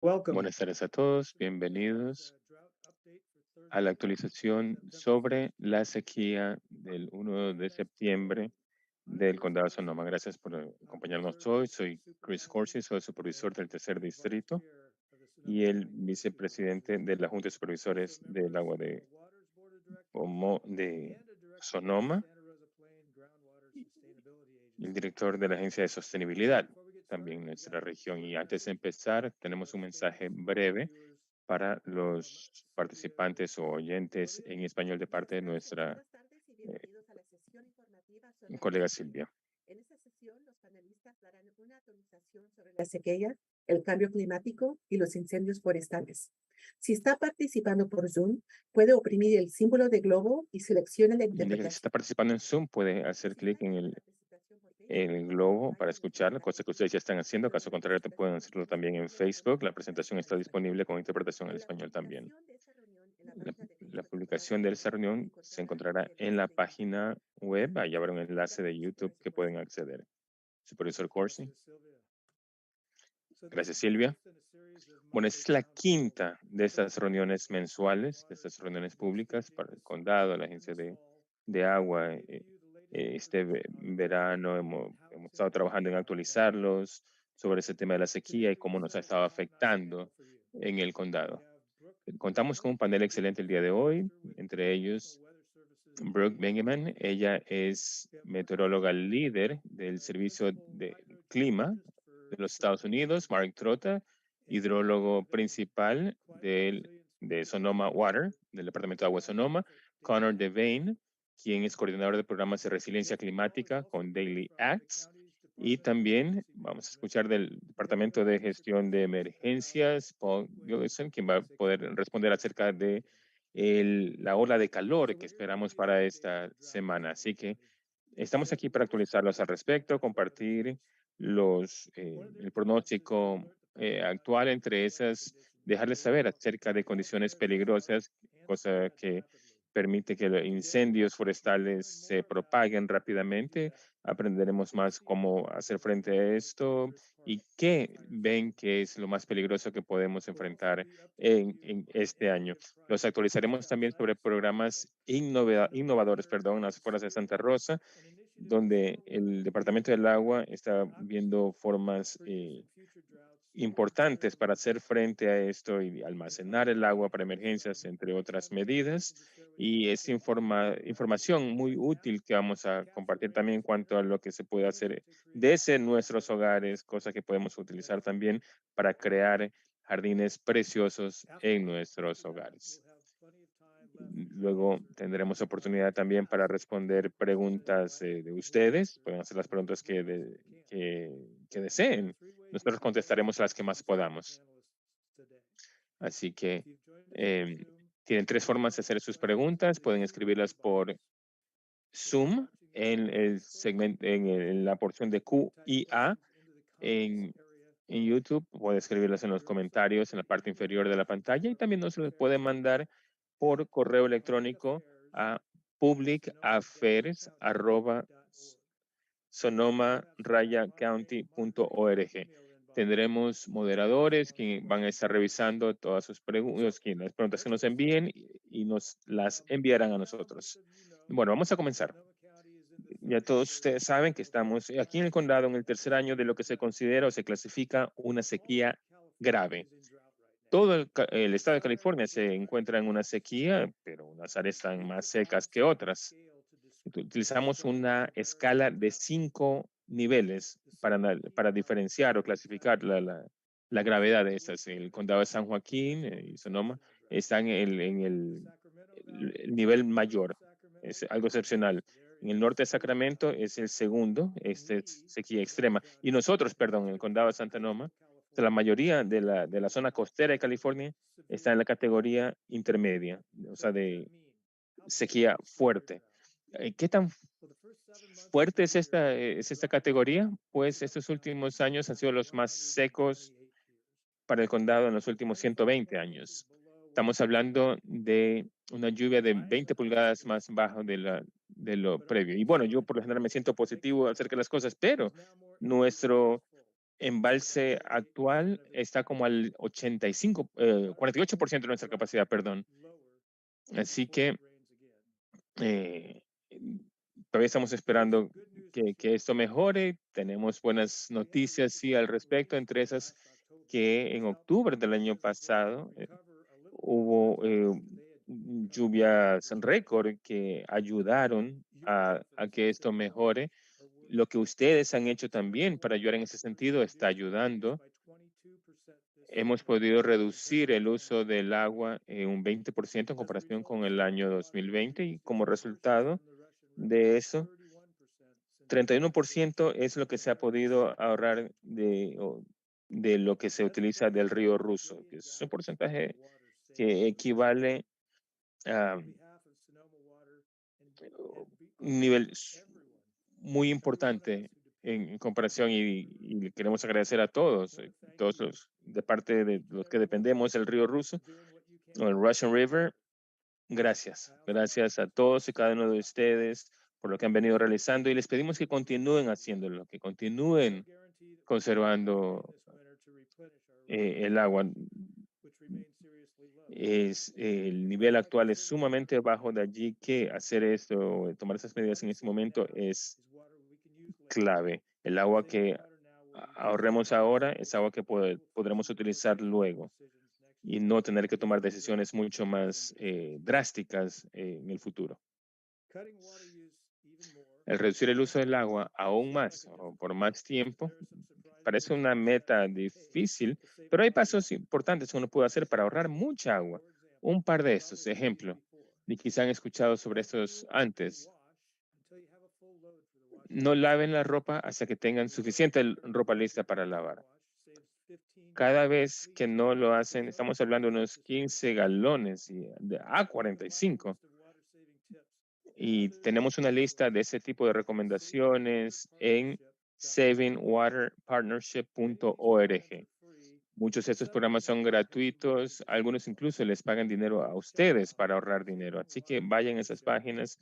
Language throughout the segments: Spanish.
Buenas tardes a todos, bienvenidos a la actualización sobre la sequía del 1 de septiembre del Condado de Sonoma. Gracias por acompañarnos hoy. Soy Chris Corsi, soy supervisor del tercer distrito y el vicepresidente de la Junta de Supervisores del Agua de Sonoma y el director de la Agencia de Sostenibilidad también en nuestra región. Y antes de empezar, tenemos un mensaje breve para los participantes o oyentes en español de parte de nuestra Buenas tardes y bienvenidos a la sesión informativa sobre la colega sequía. Silvia. En esta sesión, los panelistas darán una actualización sobre la sequía, el cambio climático y los incendios forestales. Si está participando por Zoom, puede oprimir el símbolo de globo y seleccione la Indica que si está interpretación. participando en Zoom, puede hacer Si clic está en viendo la presentación por el Facebook, globo para vaya a la escuchar, cosa que presentación ustedes ya están haciendo. Caso durante la contrario, te pueden presentación por hacerlo Facebook. también en Los Facebook. La presentadores presentación hablarán está en español. disponible con interpretación al En la español también. publicación de esta reunión en la La, página de la Facebook de publicación de esta Microsoft reunión se encontrará el encontrará en enlace la de YouTube. página web. Ahí habrá un Ahora enlace de vamos con la YouTube que pueden información. acceder. Supervisor Corsi. Gracias, This is Silvia. the fifth in a series of Bueno, monthly esta es la town halls quinta de estas focusing on reuniones issues affecting mensuales, de water estas reuniones most públicas para el recently condado, la held agencia this fall. de We will agua. review the latest Este information on the climate verano and how hemos it's estado impacting trabajando en our county. actualizarlos sobre ese tema de la sequía y Today cómo we've nos ha got a estado top-notch panel afectando for you. en el We condado. have Brooke Contamos con Benjamin, un panel excelente el Regional día de hoy, Supervisor with entre National ellos Weather Service's Brooke Climate Benjamin. Intelligence Ella Center. es We have Mark meteoróloga Trota, líder del Servicio Municipal de Clima Hydrogeologist de for los Estados Sonoma Unidos, Water, Mark Trota, and Connor hidrólogo Devane, principal Climate Resilience de Sonoma Coordinator Water, for del Departamento de Agua de DEI Sonoma, Act Connor Daily Acts. Devane, quien es coordinador de programas de resiliencia This panel is climática also con heard Daily from the Acts. county's Y Department of también Emergency vamos a Management. escuchar del Departamento de Governor Gestión de Superintendent Emergencias, Paul Gillissen, Gillison, quien va a poder Secretary of responder State. acerca de la ola de So calor que we're here to esperamos give you the para esta updated drought in semana. Sonoma Así que County. estamos aquí para actualizarlos al respecto, compartir One of the el objectives is to pronóstico alert the public on actual, dangerous entre weather esas, conditions that dejarles may saber develop acerca de throughout condiciones the South peligrosas, and cosa spread que rapidly. permite que los Today, incendios you'll learn forestales se more about propaguen how to do rápidamente. that, Aprenderemos what más seems cómo like hacer the frente a most esto dangerous part y of the qué fire ven season. que es lo más peligroso que podemos We'll also enfrentar be updating you en on este año. innovative Los projects in actualizaremos South también sobre Lakes, programas Sonoma innovadores, Water, perdón, en las and afueras de Santa Superior, Rosa, and initiatives the donde Sonoma Water el District Departamento is del Agua taking está to viendo obfuscate formas previous and future droughts importantes para entirely. hacer frente a esto y And almacenar finally, el we'll agua para conclude with emergencias, some entre otras background information medidas. to share with you Y that es can help you información muy útil que vamos a capture compartir también en cuanto a rainwater lo que se puede and use hacer it to create desde nuestros hardy hogares, forests cosa que podemos utilizar today. también para crear jardines preciosos After en Mark nuestros closes out, hogares. we'll have plenty of time left to Luego answer tendremos questions oportunidad that you también para ask. responder President preguntas Biden de will ustedes. answer Pueden hacer las preguntas as many as we can. que There are deseen. three ways you Nosotros can ask contestaremos las que más questions of our podamos. panelists today. Así If que you've joined us through eh, Zoom, tienen tres please formas de type hacer your sus questions preguntas. into the Pueden Q&A escribirlas por box. If you're Zoom watching us on Facebook, en la porción de you can Q type y A questions into the comments en, area. en YouTube. Puede escribirlas en los During Sonoma comentarios en la State parte Hearing inferior de Days, la pantalla y también nos lo puede Secretary mandar at por correo electrónico publicaffairs a at sonoma-county.org. We'll have staff monitoring your sonoma-county.org. email inbox Tendremos to moderadores respond to que van a questions. estar revisando todas sus So preguntas, las preguntas que let's nos get started. envíen y nos las enviarán By a now, most nosotros. of you know Bueno, vamos a comenzar. Sonoma County is in the Ya third todos year ustedes saben que of a estamos aquí en el flash condado en el tercer flood año de lo que se drought. considera o se clasifica una All of sequía California grave. is in drought right now. Todo el The estado de fire California se season encuentra en una sequía, pero unas áreas están we más use secas five que otras. scale to Utilizamos describe the una severity escala of de drought. 5 niveles The para, 17 para counties diferenciar o in the clasificar county la gravedad reflect de the estas. worst El areas condado de San that Joaquín told y themselves Sonoma in the drought. están The Sacramento el Valley nivel North mayor. Es Sacramento algo is the excepcional. worst. There En el is norte de severe drought. Sacramento es el segundo, And este es we, sequía Sonoma extrema. Y County, nosotros, perdón, en el condado de represent the Santa coast Noma, of la California, mayoría de la zona costera de California está en severe la drought. categoría intermedia, o So sea, what does that de mean? How sequía severe is your fuerte. drought? ¿Qué tan Well, the first 7 months of fuerte the es year, es esta drought was categoría? Pues Sonoma estos County's últimos años han sido last los más secos 128 years. para el condado en los últimos Rainfall 120 levels is años. below what Estamos we expect. hablando de una lluvia de I am 20 pulgadas optimistic, más bajo de lo but our previo. Y bueno, yo baseline por lo general me siento makes positivo clear acerca de las cosas, pero is now more accurately nuestro truthful. embalse actual está como al 85, 48% de nuestra capacidad, perdón. Así que eh, todavía estamos esperando que esto mejore. Tenemos buenas noticias, sí, al respecto, entre esas que en octubre del año pasado hubo lluvias récord que ayudaron a que esto mejore. Lo que ustedes han hecho también para ayudar en ese sentido está ayudando. Hemos podido reducir el uso del agua un 20% en comparación con el año 2020 y como resultado de eso, 31% es lo que se ha podido ahorrar de lo que se utiliza del río Ruso, que es un porcentaje que equivale a un nivel muy importante en comparación y le queremos agradecer a todos, todos los de parte de los que dependemos del río Ruso o el Russian River. Gracias, gracias a todos y cada uno de ustedes por lo que han venido realizando y les pedimos que continúen haciéndolo, que continúen conservando el agua. El nivel actual es sumamente bajo, de allí que hacer esto, tomar esas medidas en este momento es clave. El agua que ahorremos ahora es agua que podremos utilizar luego y no tener que tomar decisiones mucho más drásticas en el futuro. El reducir el uso del agua aún más o por más tiempo parece una meta difícil, pero hay pasos importantes que uno puede hacer para ahorrar mucha agua. Un par de estos, ejemplo, y quizá han escuchado sobre estos antes. No laven la ropa hasta que tengan suficiente ropa lista para lavar. Cada vez que no lo hacen, estamos hablando de unos 15 galones a 45. Y tenemos una lista de ese tipo de recomendaciones en savingwaterpartnership.org. Muchos de estos programas son gratuitos, algunos incluso les pagan dinero a ustedes para ahorrar dinero. Así que vayan a esas páginas,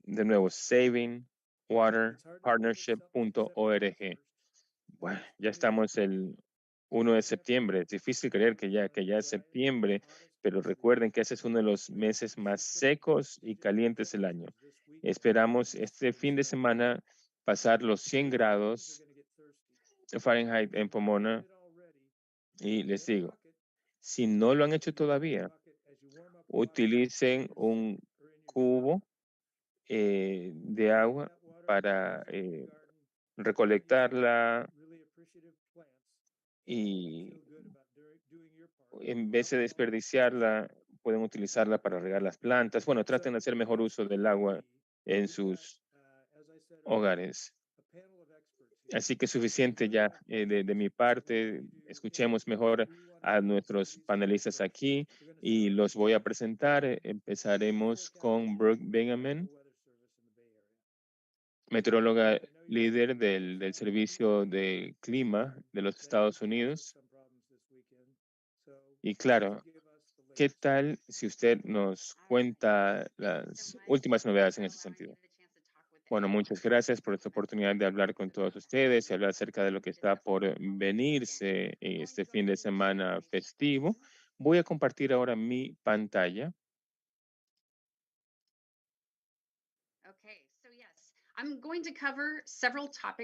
de nuevo, savingwaterpartnership.org. Bueno, ya estamos el 1 de septiembre. Es difícil creer que ya es septiembre, pero recuerden que ese es uno de los meses más secos y calientes del año. Esperamos este fin de semana pasar los 100 grados Fahrenheit en Pomona y les digo, si no lo han hecho todavía, utilicen un cubo de agua para recolectarla y en vez de desperdiciarla, pueden utilizarla para regar las plantas. Bueno, traten de hacer mejor uso del agua en sus hogares. Así que suficiente ya de mi parte. Escuchemos mejor a nuestros panelistas aquí y los voy a presentar. Empezaremos con Brooke Bingaman, meteoróloga líder del Servicio de Clima de los Estados Unidos. Y claro, ¿qué tal si usted nos cuenta las últimas novedades en ese sentido? Bueno, muchas gracias por esta oportunidad de hablar con todos ustedes y hablar acerca de lo que está por venirse este fin de semana festivo. Voy a compartir ahora mi pantalla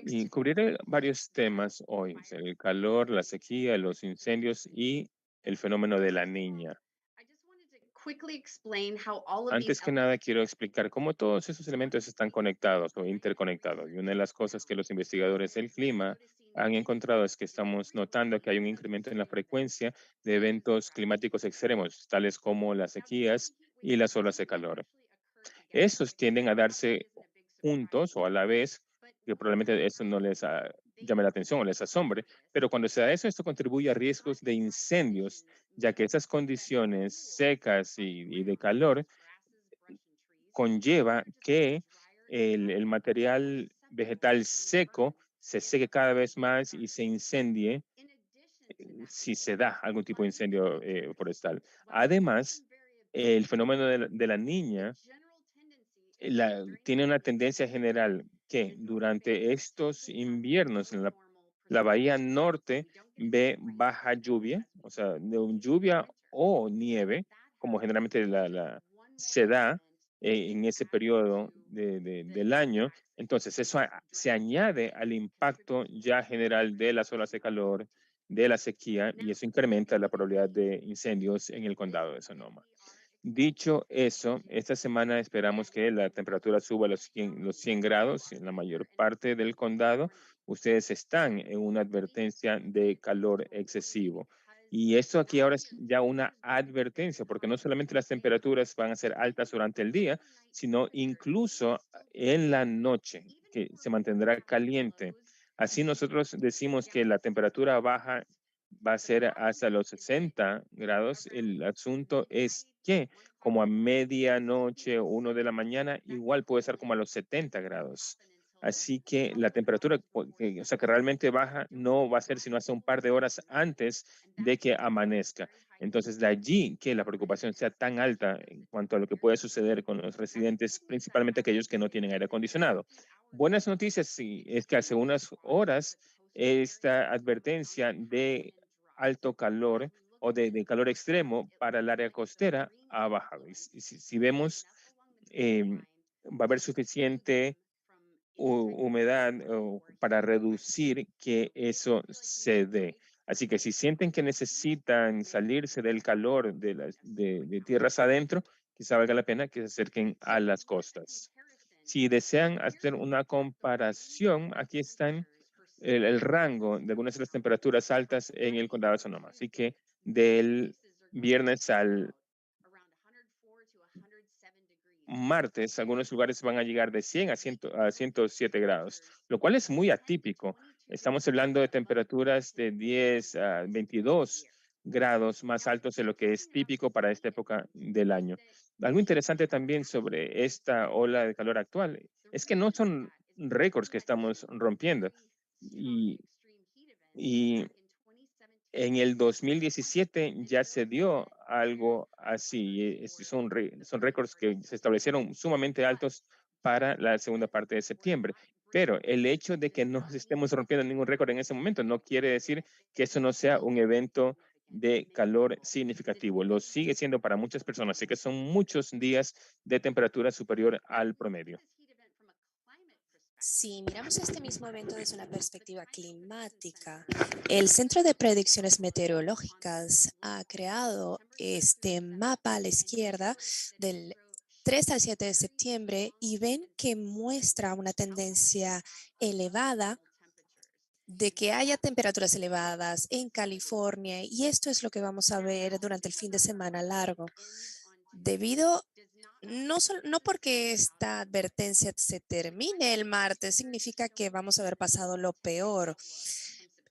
y cubriré varios temas hoy: el calor, la sequía, los incendios y el fenómeno de la niña. Antes que nada, quiero explicar cómo todos esos elementos están conectados o interconectados. Y una de las cosas que los investigadores del clima han encontrado es que estamos notando que hay un incremento en la frecuencia de eventos climáticos extremos, tales como las sequías y las olas de calor. Estos tienden a darse juntos o a la vez, que probablemente eso no les llame la atención o les asombre, pero cuando se da eso, esto contribuye a riesgos de incendios, ya que esas condiciones secas y de calor conlleva que el material vegetal seco se seque cada vez más y se incendie si se da algún tipo de incendio forestal. Además, el fenómeno de la niña tiene una tendencia general que durante estos inviernos La bahía norte ve baja lluvia, o sea, lluvia o nieve, como generalmente se da en ese periodo del año. Entonces, eso se añade al impacto ya general de las olas de calor, de la sequía, y eso incrementa la probabilidad de incendios en el condado de Sonoma. Dicho eso, esta semana esperamos que la temperatura suba a los 100 grados en la mayor parte del condado. Ustedes están en una advertencia de calor excesivo. Y esto aquí ahora es ya una advertencia, porque no solamente las temperaturas van a ser altas durante el día, sino incluso en la noche, que se mantendrá caliente. Así nosotros decimos que la temperatura baja va a ser hasta los 60 grados. El asunto es que como a medianoche, 1 de la mañana, igual puede estar como a los 70 grados. Así que la temperatura, o sea, que realmente baja, no va a ser sino hasta un par de horas antes de que amanezca. Entonces, de allí que la preocupación sea tan alta en cuanto a lo que puede suceder con los residentes, principalmente aquellos que no tienen aire acondicionado. Buenas noticias, sí, es que hace unas horas esta advertencia de alto calor o de calor extremo para el área costera ha bajado. Y si vemos, va a haber suficiente humedad para reducir que eso se dé. Así que si sienten que necesitan salirse del calor de tierras adentro, quizá valga la pena que se acerquen a las costas. Si desean hacer una comparación, aquí están el rango de algunas de las temperaturas altas en el condado de Sonoma. Así que del viernes al martes, algunos lugares van a llegar de 100 a 107 grados, lo cual es muy atípico. Estamos hablando de temperaturas de 10 a 22 grados más altos de lo que es típico para esta época del año. Algo interesante también sobre esta ola de calor actual es que no son récords que estamos rompiendo. Y, y en el 2017 ya se dio algo así. Son récords que se establecieron sumamente altos para la segunda parte de septiembre. Pero el hecho de que no estemos rompiendo ningún récord en ese momento no quiere decir que eso no sea un evento de calor significativo. Lo sigue siendo para muchas personas, así que son muchos días de temperatura superior al promedio. Si miramos este mismo evento desde una perspectiva climática, el Centro de Predicciones Meteorológicas ha creado este mapa a la izquierda del 3 al 7 de septiembre y ven que muestra una tendencia elevada de que haya temperaturas elevadas en California y esto es lo que vamos a ver durante el fin de semana largo. Debido no porque esta advertencia se termine el martes, significa que vamos a haber pasado lo peor.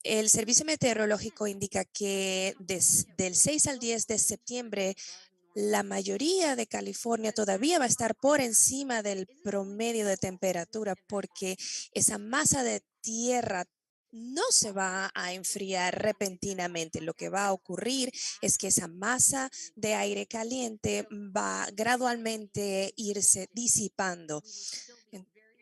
El Servicio Meteorológico indica que desde el 6 al 10 de septiembre, la mayoría de California todavía va a estar por encima del promedio de temperatura porque esa masa de tierra no se va a enfriar repentinamente. Lo que va a ocurrir es que esa masa de aire caliente va gradualmente irse disipando.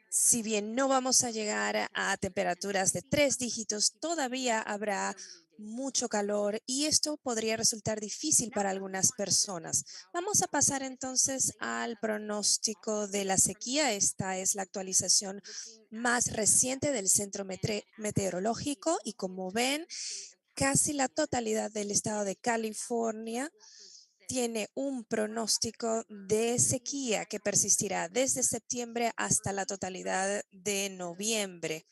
Si bien no vamos a llegar a temperaturas de 3 dígitos, todavía habrá mucho calor y esto podría resultar difícil para algunas personas. Vamos a pasar entonces al pronóstico de la sequía. Esta es la actualización más reciente del Centro Meteorológico y como ven, casi la totalidad del estado de California tiene un pronóstico de sequía que persistirá desde septiembre hasta la totalidad de noviembre.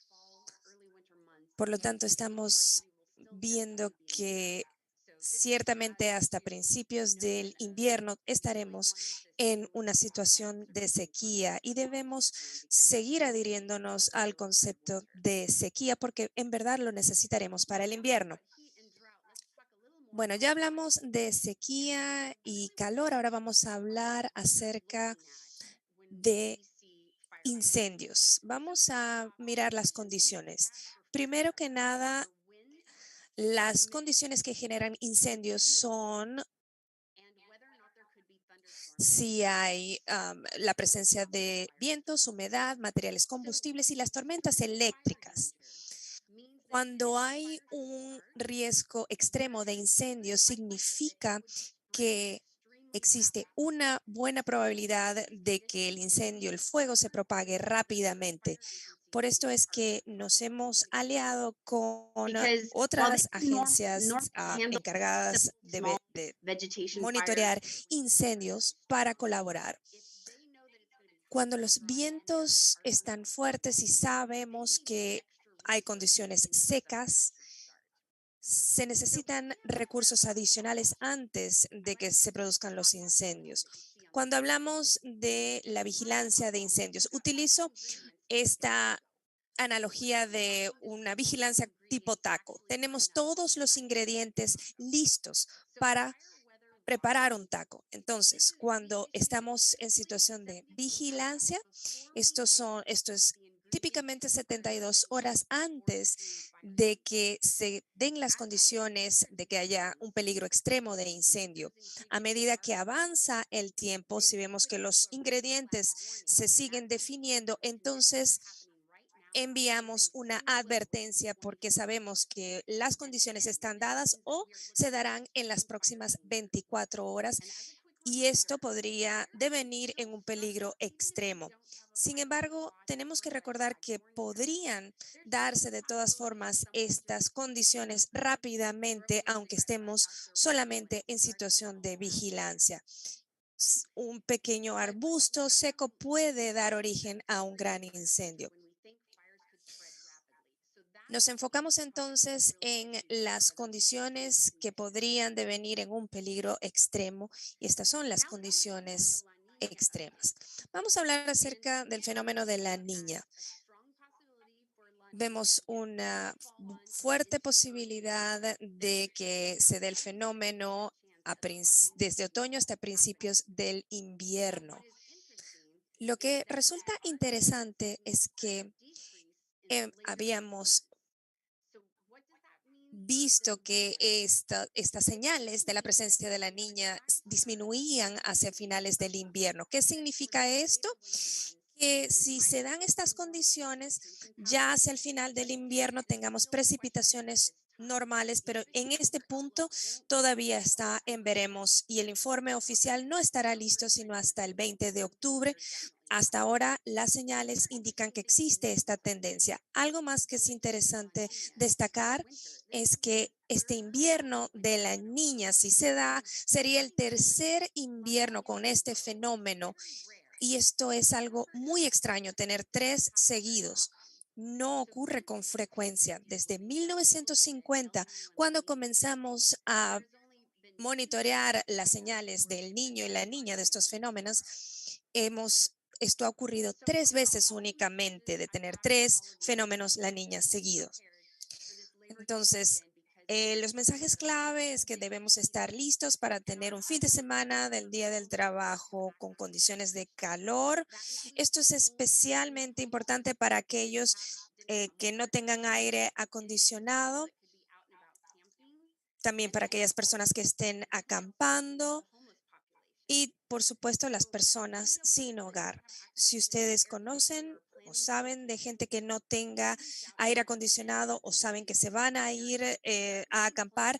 Por lo tanto, estamos viendo que ciertamente hasta principios del invierno estaremos en una situación de sequía y debemos seguir adhiriéndonos al concepto de sequía porque en verdad lo necesitaremos para el invierno. Bueno, ya hablamos de sequía y calor, ahora vamos a hablar acerca de incendios. Vamos a mirar las condiciones. Primero que nada, las condiciones que generan incendios son si hay la presencia de vientos, humedad, materiales combustibles y las tormentas eléctricas. Cuando hay un riesgo extremo de incendio, significa que existe una buena probabilidad de que el incendio, el fuego, se propague rápidamente. Por esto es que nos hemos aliado con because while they otras can agencias handle encargadas de, small de vegetation fires, monitorear incendios para colaborar. Cuando los vientos están fuertes y sabemos que hay condiciones secas, se necesitan recursos adicionales antes de que se produzcan los incendios. Cuando hablamos de la vigilancia de incendios, utilizo esta analogía de una vigilancia tipo taco. Tenemos todos los ingredientes listos para preparar un taco. Entonces, cuando estamos en situación de vigilancia, esto es típicamente 72 horas antes de que se den las condiciones de que haya un peligro extremo de incendio. A medida que avanza el tiempo, si vemos que los ingredientes se siguen definiendo, entonces enviamos una advertencia porque sabemos que las condiciones están dadas o se darán en las próximas 24 horas y esto podría devenir en un peligro extremo. Sin embargo, tenemos que recordar que podrían darse de todas formas estas condiciones rápidamente, aunque estemos solamente en situación de vigilancia. Un pequeño arbusto seco puede dar origen a un gran incendio. Nos enfocamos entonces en las condiciones que podrían devenir en un peligro extremo y estas son las condiciones extremas. Vamos a hablar acerca del fenómeno de la niña. Vemos una fuerte posibilidad de que se dé el fenómeno desde otoño hasta principios del invierno. Lo que resulta interesante es que habíamos visto que estas señales de la presencia de la niña disminuían hacia finales del invierno. ¿Qué significa esto? Que si se dan estas condiciones, ya hacia el final del invierno tengamos precipitaciones normales, pero en este punto todavía está en veremos y el informe oficial no estará listo sino hasta el 20 de octubre. Hasta ahora, las señales indican que existe esta tendencia. Algo más que es interesante destacar es que este invierno de la niña, si se da, sería el tercer invierno con este fenómeno. Y esto es algo muy extraño, tener 3 seguidos. No ocurre con frecuencia. Desde 1950, cuando comenzamos a monitorear las señales del niño y la niña de estos fenómenos, esto ha ocurrido 3 veces únicamente, de tener 3 fenómenos la niña seguidos. Entonces, los mensajes clave es que debemos estar listos para tener un fin de semana del Día del Trabajo con condiciones de calor. Esto es especialmente importante para aquellos que no tengan aire acondicionado, también para aquellas personas que estén acampando y, por supuesto, las personas sin hogar. Si ustedes conocen o saben de gente que no tenga aire acondicionado o saben que se van a ir a acampar,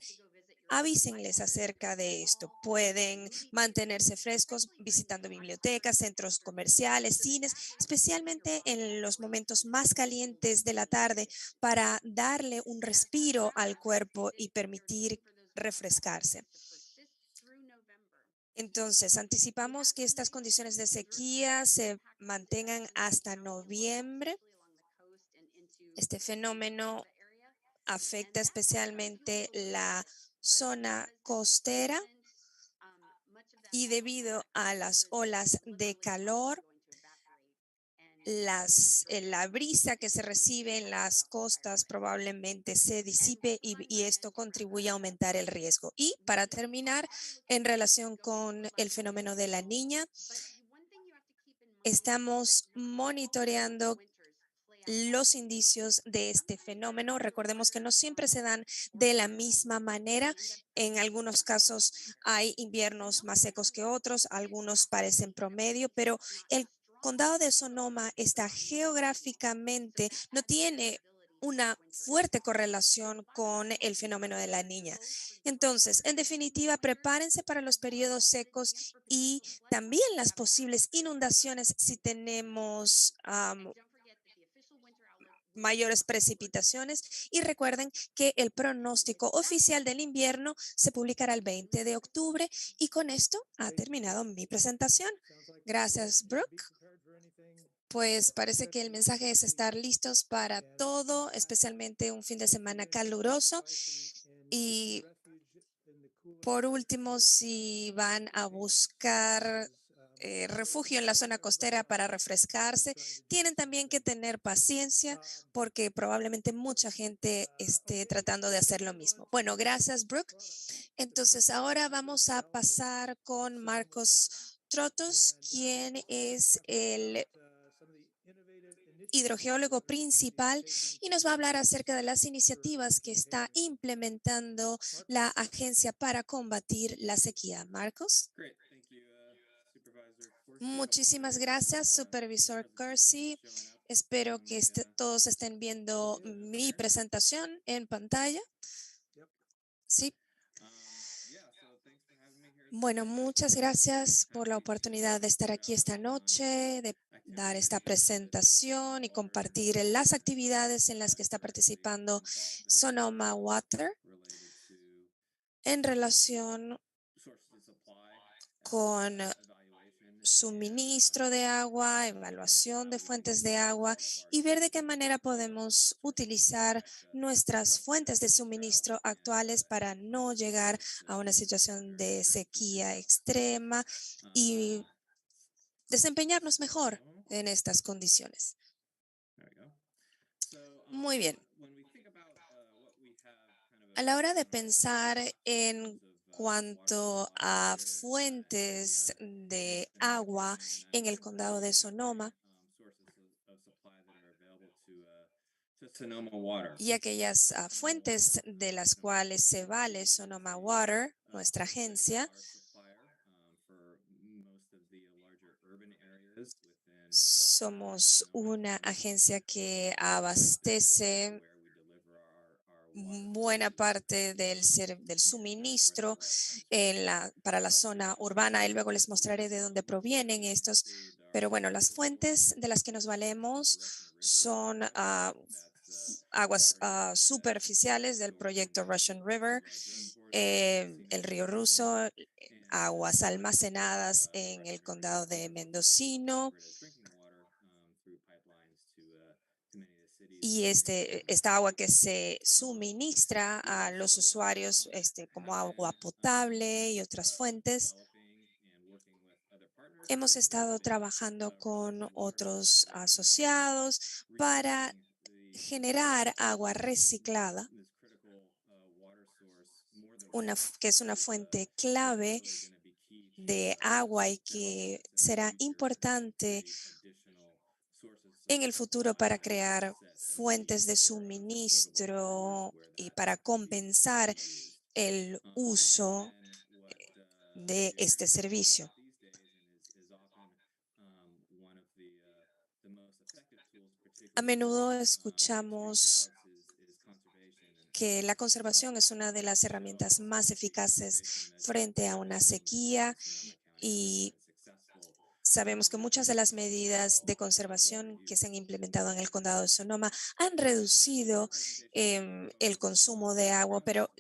avísenles acerca de esto. Pueden mantenerse frescos visitando bibliotecas, centros comerciales, cines, especialmente en los momentos más calientes de la tarde para darle un respiro al cuerpo y permitir refrescarse. Entonces, anticipamos que estas condiciones de sequía se mantengan hasta noviembre. Este fenómeno afecta especialmente la zona costera y debido a las olas de calor, la brisa que se recibe en las costas probablemente se disipe y esto contribuye a aumentar el riesgo. Y para terminar, en relación con el fenómeno de la niña, estamos monitoreando los indicios de este fenómeno. Recordemos que no siempre se dan de la misma manera. En algunos casos hay inviernos más secos que otros, algunos parecen promedio, pero el condado de Sonoma está geográficamente, no tiene una fuerte correlación con el fenómeno de la niña. Entonces, en definitiva, prepárense para los periodos secos y también las posibles inundaciones si tenemos mayores precipitaciones y recuerden que el pronóstico oficial del invierno se publicará el 20 de octubre y con esto ha terminado mi presentación. Gracias, Brooke. Pues parece que el mensaje es estar listos para todo, especialmente un fin de semana caluroso. Y por último, si van a buscar refugio en la zona costera para refrescarse, tienen también que tener paciencia porque probablemente mucha gente esté tratando de hacer lo mismo. Bueno, gracias, Brooke. Entonces ahora vamos a pasar con Marcos Trotos, quien es el hidrogeólogo principal y nos va a hablar acerca de las iniciativas que está implementando la Agencia para combatir la sequía. Marcos. Muchísimas gracias, Supervisor Kersey. Espero que todos estén viendo mi presentación en pantalla. Sí. Bueno, muchas gracias por la oportunidad de estar aquí esta noche, de dar esta presentación y compartir las actividades en las que está participando Sonoma Water en relación con suministro de agua, evaluación de fuentes de agua y ver de qué manera podemos utilizar nuestras fuentes de suministro actuales para no llegar a una situación de sequía extrema y desempeñarnos mejor en estas condiciones. Muy bien. A la hora de pensar en cuanto a fuentes de agua en el condado de Sonoma y aquellas fuentes de las cuales se vale Sonoma Water, nuestra agencia, somos una agencia que abastece buena parte del suministro para la zona urbana y luego les mostraré de dónde provienen estos. Pero bueno, las fuentes de las que nos valemos son aguas superficiales del proyecto Russian River, el río Ruso, aguas almacenadas en el condado de Mendocino, y esta agua que se suministra a los usuarios como agua potable y otras fuentes. Hemos estado trabajando con otros asociados para generar agua reciclada, que es una fuente clave de agua y que será importante en el futuro para crear fuentes de suministro y para compensar el uso de este servicio. A menudo escuchamos que la conservación es una de las herramientas más eficaces frente a una sequía y sabemos que muchas de las medidas de conservación que se han implementado en el condado de Sonoma han reducido el consumo de agua, pero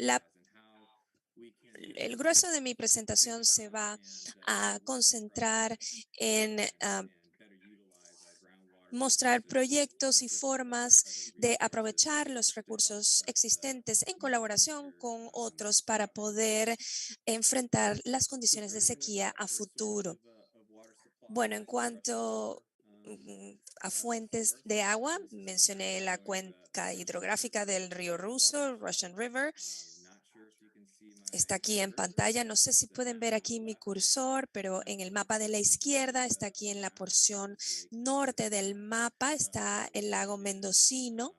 el grueso de mi presentación se va a concentrar en mostrar proyectos y formas de aprovechar los recursos existentes en colaboración con otros para poder enfrentar las condiciones de sequía a futuro. Bueno, en cuanto a fuentes de agua, mencioné la cuenca hidrográfica del río Ruso, Russian River. Está aquí en pantalla. No sé si pueden ver aquí mi cursor, pero en el mapa de la izquierda está aquí en la porción norte del mapa, está el lago Mendocino,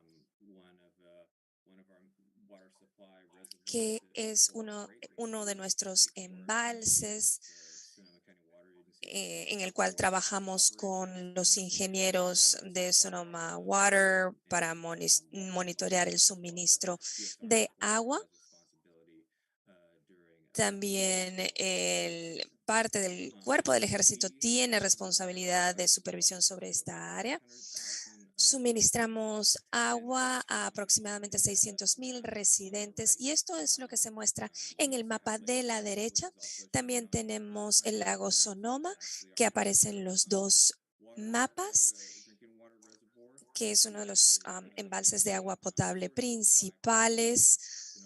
que es uno de nuestros embalses en el cual trabajamos con los ingenieros de Sonoma Water para monitorear el suministro de agua. También parte del cuerpo del ejército tiene responsabilidad de supervisión sobre esta área. Suministramos agua a aproximadamente 600,000 residentes y esto es lo que se muestra en el mapa de la derecha. También tenemos el lago Sonoma, que aparece en los dos mapas, que es uno de los embalses de agua potable principales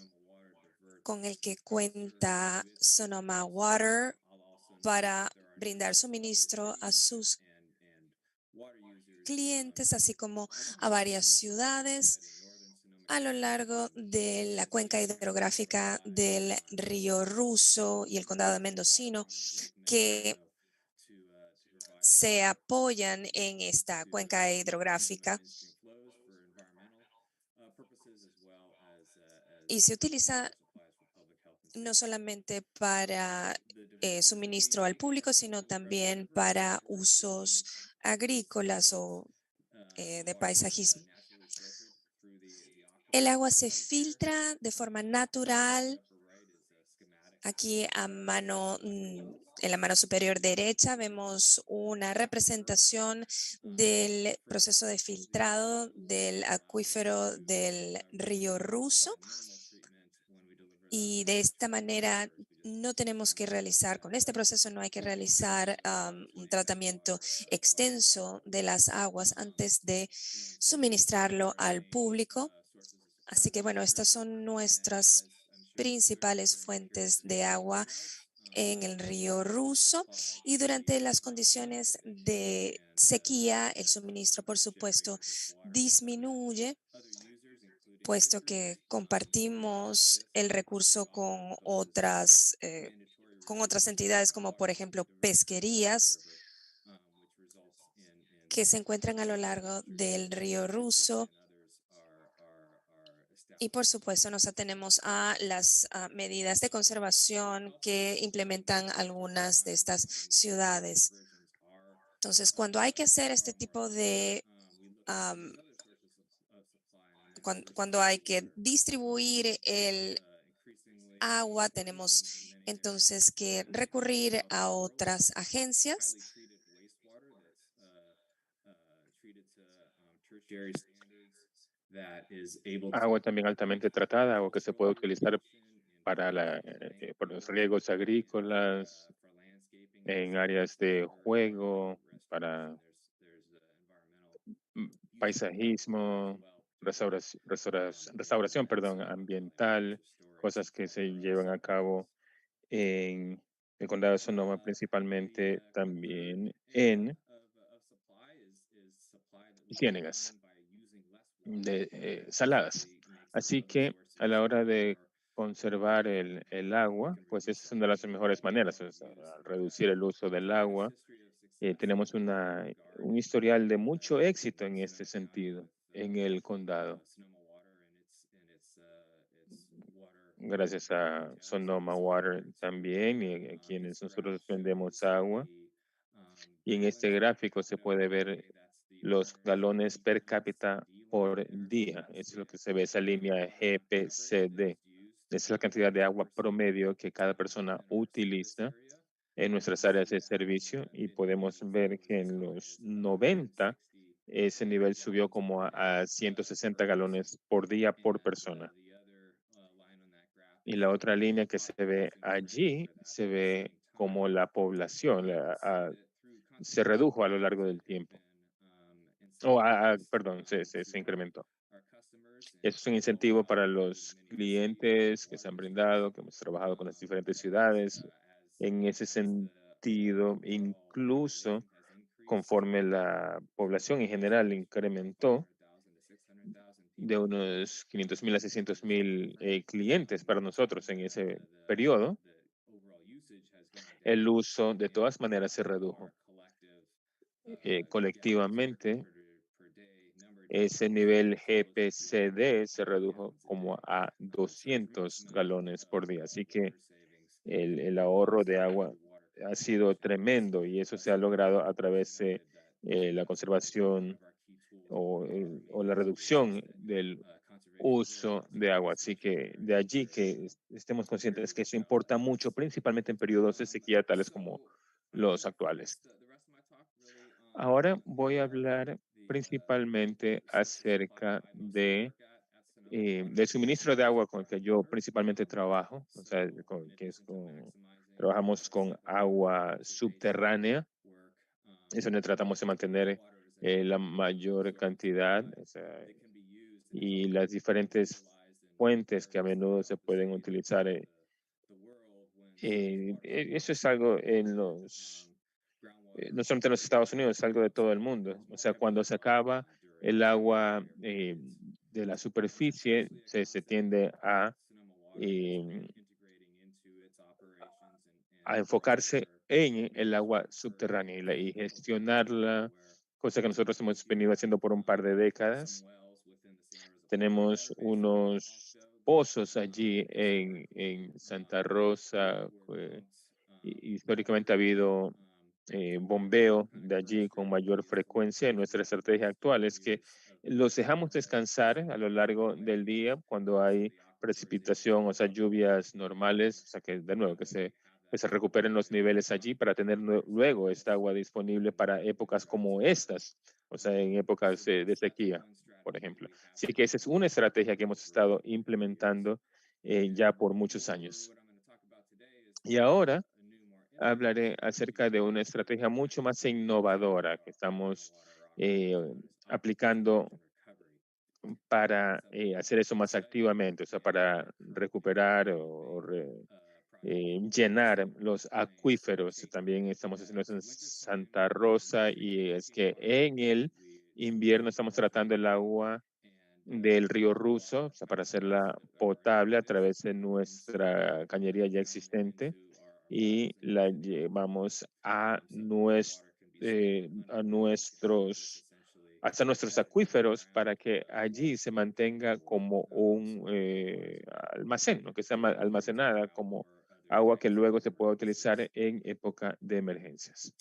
con el que cuenta Sonoma Water para brindar suministro a sus clientes, así como a varias ciudades a lo largo de la cuenca hidrográfica del río Ruso y el condado de Mendocino, que se apoyan en esta cuenca hidrográfica y se utiliza no solamente para suministro al público, sino también para usos agrícolas o de paisajismo. El agua se filtra de forma natural. Aquí en la mano superior derecha vemos una representación del proceso de filtrado del acuífero del río Ruso. Y de esta manera no tenemos que realizar, con este proceso no hay que realizar un tratamiento extenso de las aguas antes de suministrarlo al público. Así que bueno, estas son nuestras principales fuentes de agua en el río Ruso y durante las condiciones de sequía, el suministro, por supuesto, disminuye, puesto que compartimos el recurso con otras entidades, como por ejemplo pesquerías, que se encuentran a lo largo del río Ruso. Y por supuesto nos atenemos a las medidas de conservación que implementan algunas de estas ciudades. Entonces, cuando hay que hacer este tipo de, cuando hay que distribuir el agua, tenemos entonces que recurrir a otras agencias. Agua también altamente tratada, agua que se puede utilizar para por los riegos agrícolas, en áreas de juego, para paisajismo, restauración, perdón, ambiental, cosas que se llevan a cabo en el condado de Sonoma, principalmente también en ciénegas saladas. Así que a la hora de conservar el agua, pues esa es una de las mejores maneras, reducir el uso del agua. Tenemos un historial de mucho éxito en este sentido en el condado, gracias a Sonoma Water también, y a quienes nosotros vendemos agua. Y en este gráfico se puede ver los galones per cápita por día. Eso es lo que se ve, esa línea GPCD. Esa es la cantidad de agua promedio que cada persona utiliza en nuestras áreas de servicio y podemos ver que en los 90 ese nivel subió como a 160 galones por día por persona. Y la otra línea que se ve allí se ve como la población se redujo a lo largo del tiempo. Perdón, se incrementó. Eso es un incentivo para los clientes que se han brindado, que hemos trabajado con las diferentes ciudades. En ese sentido, incluso conforme la población en general incrementó de unos 500,000 a 600,000 clientes para nosotros en ese periodo, el uso de todas maneras se redujo. Colectivamente, ese nivel GPCD se redujo como a 200 galones por día. Así que el ahorro de agua ha sido tremendo y eso se ha logrado a través de la conservación o la reducción del uso de agua. Así que de allí que estemos conscientes que eso importa mucho, principalmente en periodos de sequía tales como los actuales. Ahora voy a hablar principalmente acerca del suministro de agua con el que yo principalmente trabajo, o sea, trabajamos con agua subterránea, es donde tratamos de mantener la mayor cantidad, o sea, y las diferentes fuentes que a menudo se pueden utilizar. Eso es algo no solamente en los Estados Unidos, es algo de todo el mundo. O sea, cuando se acaba el agua de la superficie, se tiende eh, a enfocarse en el agua subterránea y gestionarla, cosa que nosotros hemos venido haciendo por un par de décadas. Tenemos unos pozos allí en Santa Rosa. Históricamente ha habido bombeo de allí con mayor frecuencia. Nuestra estrategia actual es que los dejamos descansar a lo largo del día cuando hay precipitación, o sea, lluvias normales, o sea, que de nuevo que se recuperen los niveles allí para tener luego esta agua disponible para épocas como estas, o sea, en épocas de sequía, por ejemplo. Así que esa es una estrategia que hemos estado implementando ya por muchos años. Y ahora hablaré acerca de una estrategia mucho más innovadora que estamos eh, aplicando para hacer eso más activamente, o sea, para recuperar llenar los acuíferos. También estamos haciendo eso en Santa Rosa y es que en el invierno estamos tratando el agua del río Ruso, o sea, para hacerla potable a través de nuestra cañería ya existente y la llevamos a nuestros hasta nuestros acuíferos para que allí se mantenga como un almacén, ¿no? Que sea almacenada como agua que luego se pueda utilizar en época de emergencias.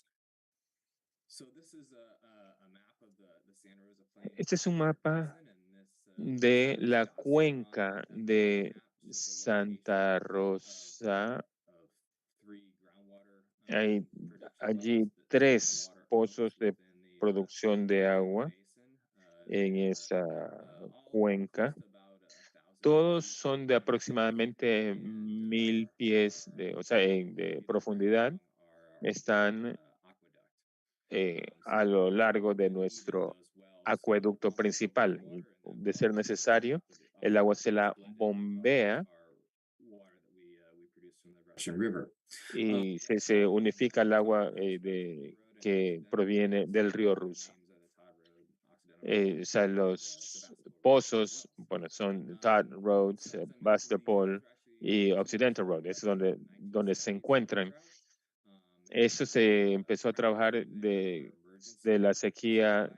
Este es un mapa de la cuenca de Santa Rosa. Hay allí 3 pozos de producción de agua en esa cuenca. Todos son de aproximadamente 1,000 pies o sea, de profundidad. Están a lo largo de nuestro acueducto principal. Y de ser necesario, el agua se la bombea y se unifica el agua que proviene del río Ruso. O sea, los pozos, bueno, son Todd Roads, Bastopol y Occidental Road, es donde se encuentran. Eso se empezó a trabajar de la sequía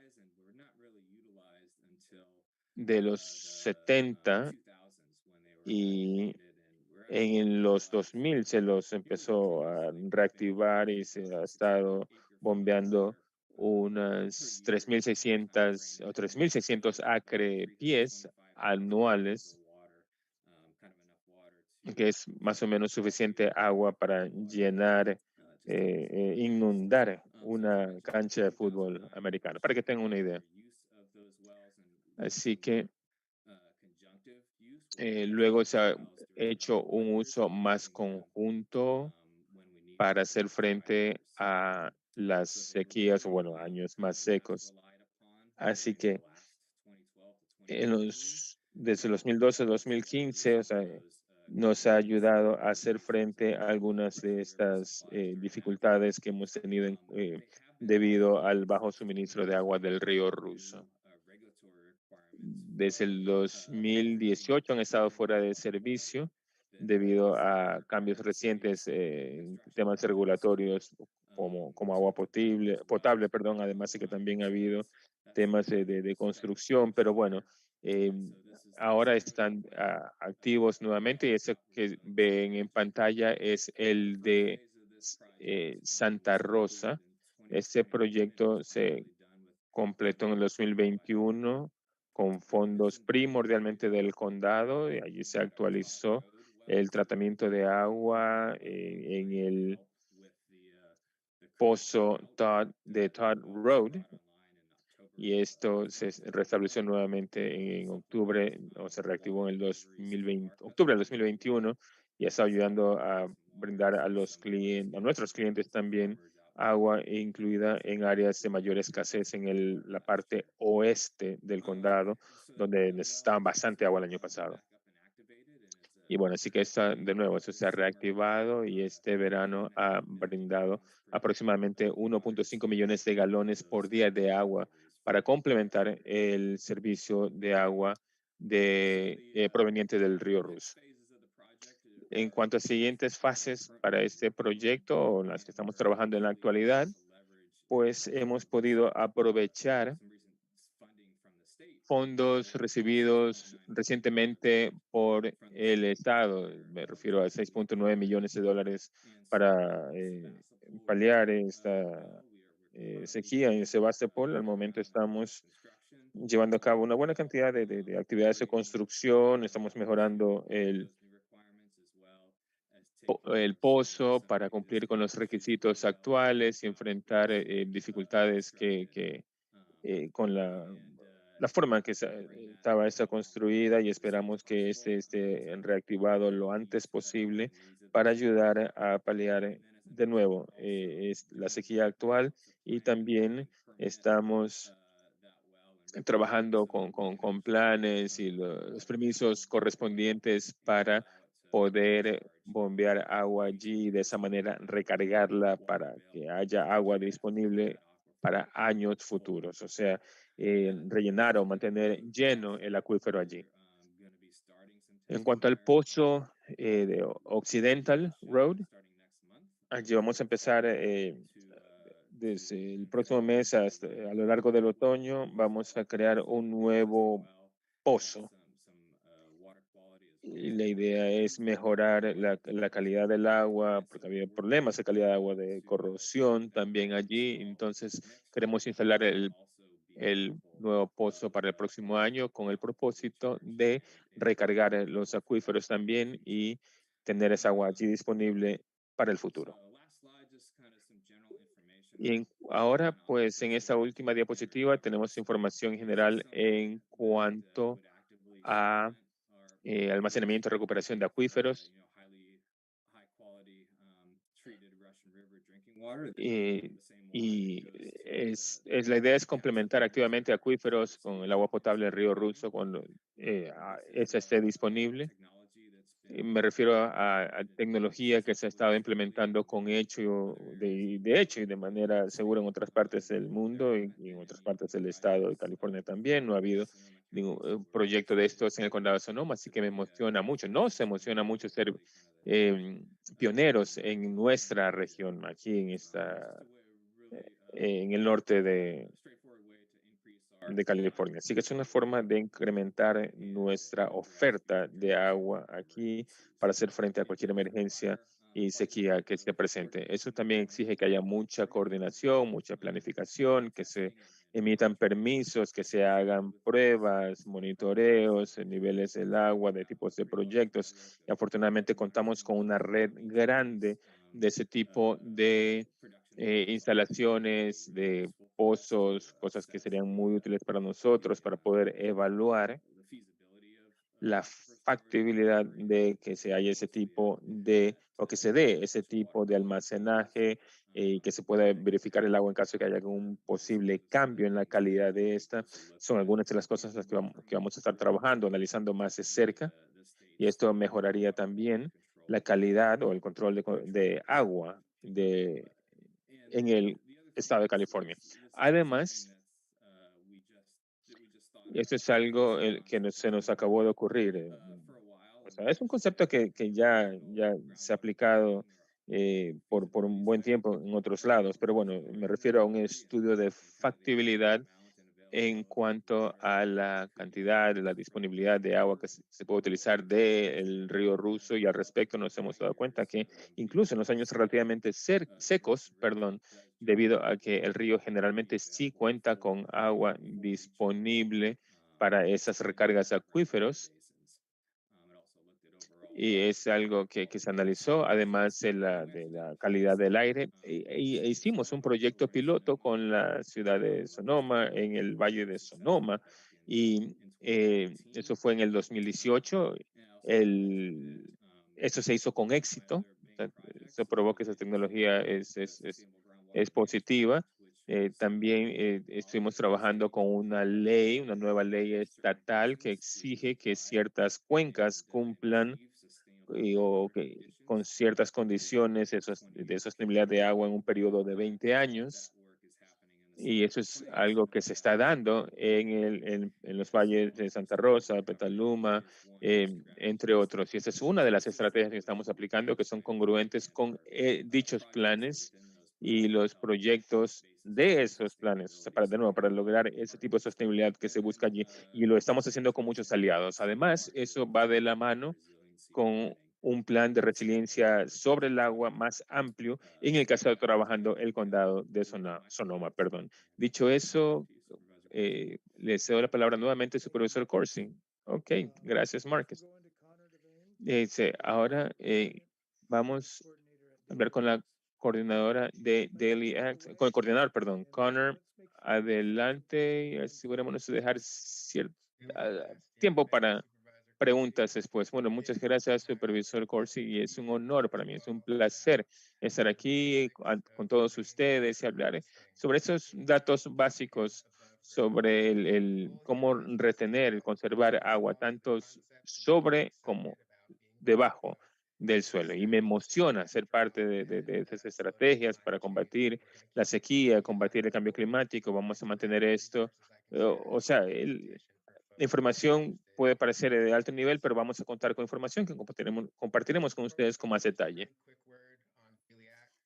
de los 70 y en los 2000 se los empezó a reactivar y se ha estado bombeando unas 3,600 o 3,600 acre pies anuales, que es más o menos suficiente agua para llenar, inundar una cancha de fútbol americano, para que tengan una idea. Así que luego se ha hecho un uso más conjunto para hacer frente a las sequías o, bueno, años más secos. Así que desde 2012 a 2015, o sea, nos ha ayudado a hacer frente a algunas de estas dificultades que hemos tenido debido al bajo suministro de agua del río Ruso. Desde el 2018 han estado fuera de servicio debido a cambios recientes en temas regulatorios como agua potable, perdón, además de que también ha habido temas de construcción, pero bueno, eh, ahora están activos nuevamente y ese que ven en pantalla es el de Santa Rosa. Este proyecto se completó en el 2021 con fondos primordialmente del condado, y allí se actualizó el tratamiento de agua en el pozo de Todd Road, y esto se restableció nuevamente en octubre, o se reactivó en el 2020, octubre del 2021, y está ayudando a brindar a los clientes, a nuestros clientes también, agua incluida en áreas de mayor escasez en la parte oeste del condado, donde necesitaban bastante agua el año pasado. Y bueno, así que está, de nuevo, eso se ha reactivado, y este verano ha brindado aproximadamente 1.5 millones de galones por día de agua para complementar el servicio de agua proveniente del río Rus. En cuanto a siguientes fases para este proyecto, o en las que estamos trabajando en la actualidad, pues hemos podido aprovechar fondos recibidos recientemente por el Estado. Me refiero a 6.9 millones de dólares para paliar esta sequía en Sebastopol. Al momento estamos llevando a cabo una buena cantidad de actividades de construcción. Estamos mejorando el pozo para cumplir con los requisitos actuales y enfrentar dificultades con la forma en que estaba esta construida, y esperamos que este esté reactivado lo antes posible para ayudar a paliar de nuevo la sequía actual. Y también estamos trabajando con planes y los permisos correspondientes para poder bombear agua allí, y de esa manera recargarla para que haya agua disponible para años futuros. O sea, rellenar o mantener lleno el acuífero allí. En cuanto al pozo de Occidental Road, allí vamos a empezar desde el próximo mes hasta a lo largo del otoño. Vamos a crear un nuevo pozo, y la idea es mejorar la calidad del agua, porque había problemas de calidad de agua, de corrosión también allí. Entonces queremos instalar el nuevo pozo para el próximo año, con el propósito de recargar los acuíferos también y tener esa agua allí disponible para el futuro. Y ahora, pues en esta última diapositiva tenemos información general en cuanto a almacenamiento y recuperación de acuíferos. Eh, y la idea es complementar activamente acuíferos con el agua potable del río Ruso cuando esa esté disponible. Me refiero a tecnología que se ha estado implementando con de hecho y de manera segura en otras partes del mundo, y en otras partes del estado de California también. No ha habido ningún proyecto de estos en el condado de Sonoma, así que me emociona mucho. Nos emociona mucho ser pioneros en nuestra región, aquí en el norte de California. Así que es una forma de incrementar nuestra oferta de agua aquí para hacer frente a cualquier emergencia y sequía que se presente. Eso también exige que haya mucha coordinación, mucha planificación, que se emitan permisos, que se hagan pruebas, monitoreos, niveles del agua, de tipos de proyectos. Y afortunadamente contamos con una red grande de ese tipo de instalaciones, de pozos, cosas que serían muy útiles para nosotros para poder evaluar la factibilidad de que se haya ese tipo o que se dé ese tipo de almacenaje, y que se pueda verificar el agua en caso de que haya algún posible cambio en la calidad de esta. Son algunas de las cosas las que vamos a estar trabajando, analizando más de cerca, y esto mejoraría también la calidad o el control de agua en el estado de California. Además, esto es algo que se nos acabó de ocurrir. O sea, es un concepto que ya se ha aplicado por un buen tiempo en otros lados, pero bueno, me refiero a un estudio de factibilidad en cuanto a la cantidad, de la disponibilidad de agua que se puede utilizar del río Ruso, y al respecto nos hemos dado cuenta que incluso en los años relativamente secos, perdón, debido a que el río generalmente sí cuenta con agua disponible para esas recargas acuíferos, y es algo que se analizó, además de la calidad del aire. E hicimos un proyecto piloto con la ciudad de Sonoma, en el Valle de Sonoma, y eso fue en el 2018. El, eso se hizo con éxito. O sea, se probó que esa tecnología es positiva. También estuvimos trabajando con una ley, una nueva ley estatal que exige que ciertas cuencas cumplan o que con ciertas condiciones de sostenibilidad de agua en un periodo de 20 años. Y eso es algo que se está dando en los valles de Santa Rosa, Petaluma, entre otros. Y esa es una de las estrategias que estamos aplicando, que son congruentes con dichos planes y los proyectos de esos planes. O sea, de nuevo, para lograr ese tipo de sostenibilidad que se busca allí. Y lo estamos haciendo con muchos aliados. Además, eso va de la mano con un plan de resiliencia sobre el agua más amplio, en el caso de trabajando el condado de Sonoma. Perdón. Dicho eso, le cedo la palabra nuevamente al supervisor Corsi. Ok, gracias, Marcus. Ahora vamos a hablar con la coordinadora de Daily Act, con el coordinador, perdón, Connor. Adelante, asegurémonos de dejar cierto tiempo para preguntas después. Bueno, muchas gracias, supervisor Corsi, y es un honor para mí, es un placer estar aquí con todos ustedes y hablar sobre esos datos básicos sobre cómo retener y conservar agua, tanto sobre como debajo del suelo. Y me emociona ser parte de esas estrategias para combatir la sequía, combatir el cambio climático. Vamos a mantener esto. O sea, la información puede parecer de alto nivel, pero vamos a contar con información que compartiremos con ustedes con más detalle.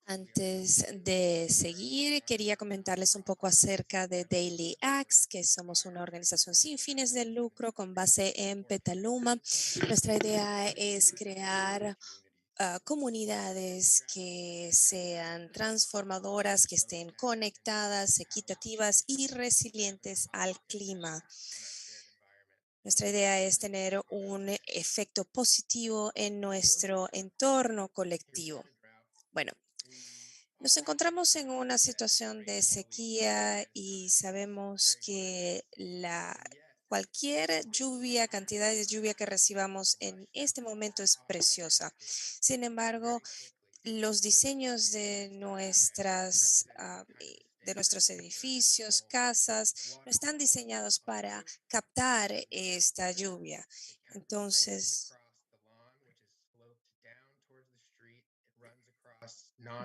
Antes de seguir, quería comentarles un poco acerca de Daily Acts, que somos una organización sin fines de lucro con base en Petaluma. Nuestra idea es crear comunidades que sean transformadoras, que estén conectadas, equitativas y resilientes al clima. Nuestra idea es tener un efecto positivo en nuestro entorno colectivo. Bueno, nos encontramos en una situación de sequía y sabemos que cualquier lluvia, cantidad de lluvia que recibamos en este momento es preciosa. Sin embargo, los diseños de de nuestros edificios, casas, no están diseñados para captar esta lluvia. Entonces,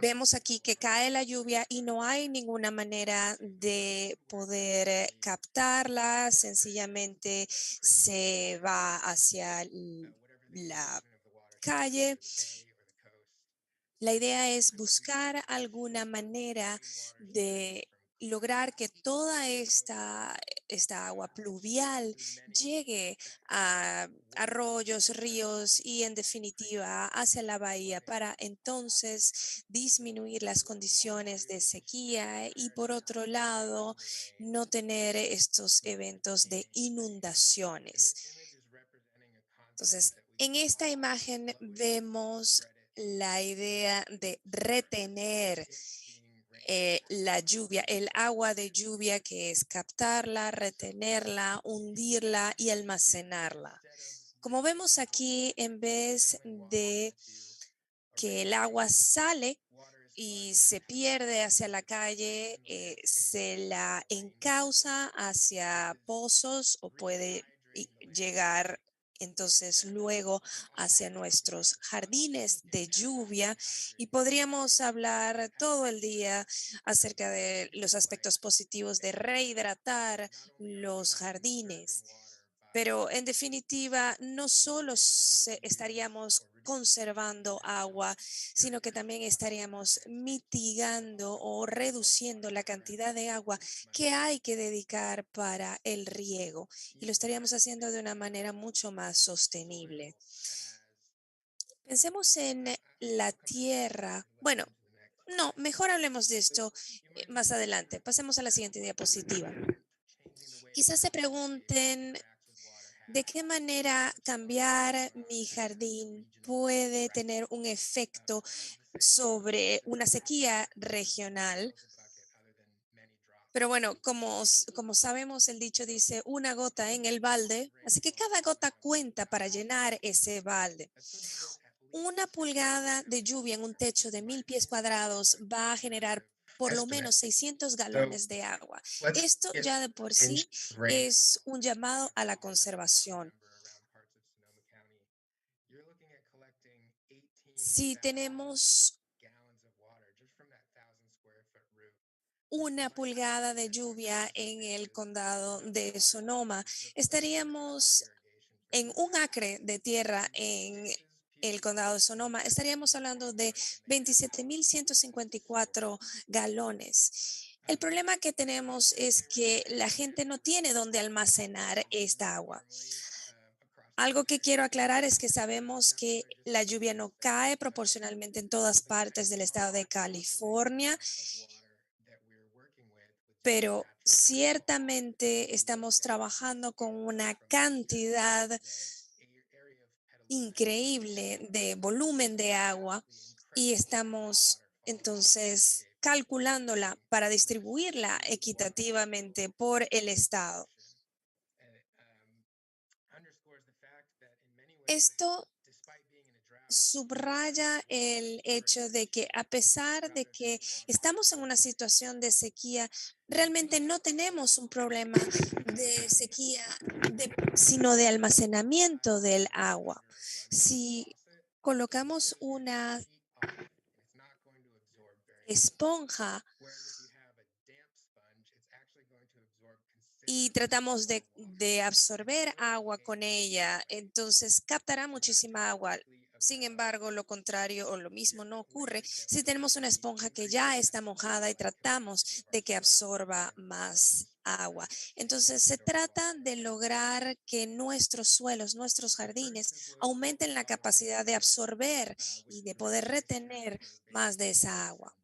vemos aquí que cae la lluvia y no hay ninguna manera de poder captarla, sencillamente se va hacia la calle. La idea es buscar alguna manera de lograr que toda esta agua pluvial llegue a arroyos, ríos y en definitiva hacia la bahía para entonces disminuir las condiciones de sequía y por otro lado no tener estos eventos de inundaciones. Entonces, en esta imagen vemos la idea de retener la lluvia, el agua de lluvia, que es captarla, retenerla, hundirla y almacenarla. Como vemos aquí, en vez de que el agua sale y se pierde hacia la calle, se la encausa hacia pozos o puede llegar entonces luego hacia nuestros jardines de lluvia y podríamos hablar todo el día acerca de los aspectos positivos de rehidratar los jardines. Pero en definitiva, no solo estaríamos conservando agua, sino que también estaríamos mitigando o reduciendo la cantidad de agua que hay que dedicar para el riego y lo estaríamos haciendo de una manera mucho más sostenible. Pensemos en la tierra. Bueno, no, mejor hablemos de esto más adelante. Pasemos a la siguiente diapositiva. Quizás se pregunten de qué manera cambiar mi jardín puede tener un efecto sobre una sequía regional. Pero bueno, como sabemos, el dicho dice una gota en el balde, así que cada gota cuenta para llenar ese balde. Una pulgada de lluvia en un techo de 1.000 pies cuadrados va a generar por lo menos 600 galones de agua. Esto ya de por sí es un llamado a la conservación. Si tenemos una pulgada de lluvia en el condado de Sonoma, estaríamos en un acre de tierra en el condado de Sonoma, estaríamos hablando de 27.154 galones. El problema que tenemos es que la gente no tiene dónde almacenar esta agua. Algo que quiero aclarar es que sabemos que la lluvia no cae proporcionalmente en todas partes del estado de California, pero ciertamente estamos trabajando con una cantidad increíble de volumen de agua y estamos entonces calculándola para distribuirla equitativamente por el estado. Esto subraya el hecho de que a pesar de que estamos en una situación de sequía, realmente no tenemos un problema de sequía, sino de almacenamiento del agua. Si colocamos una esponja y tratamos de absorber agua con ella, entonces captará muchísima agua. Sin embargo, lo contrario o lo mismo no ocurre si tenemos una esponja que ya está mojada y tratamos de que absorba más agua. Entonces, se trata de lograr que nuestros suelos, nuestros jardines, aumenten la capacidad de absorber y de poder retener más de esa agua.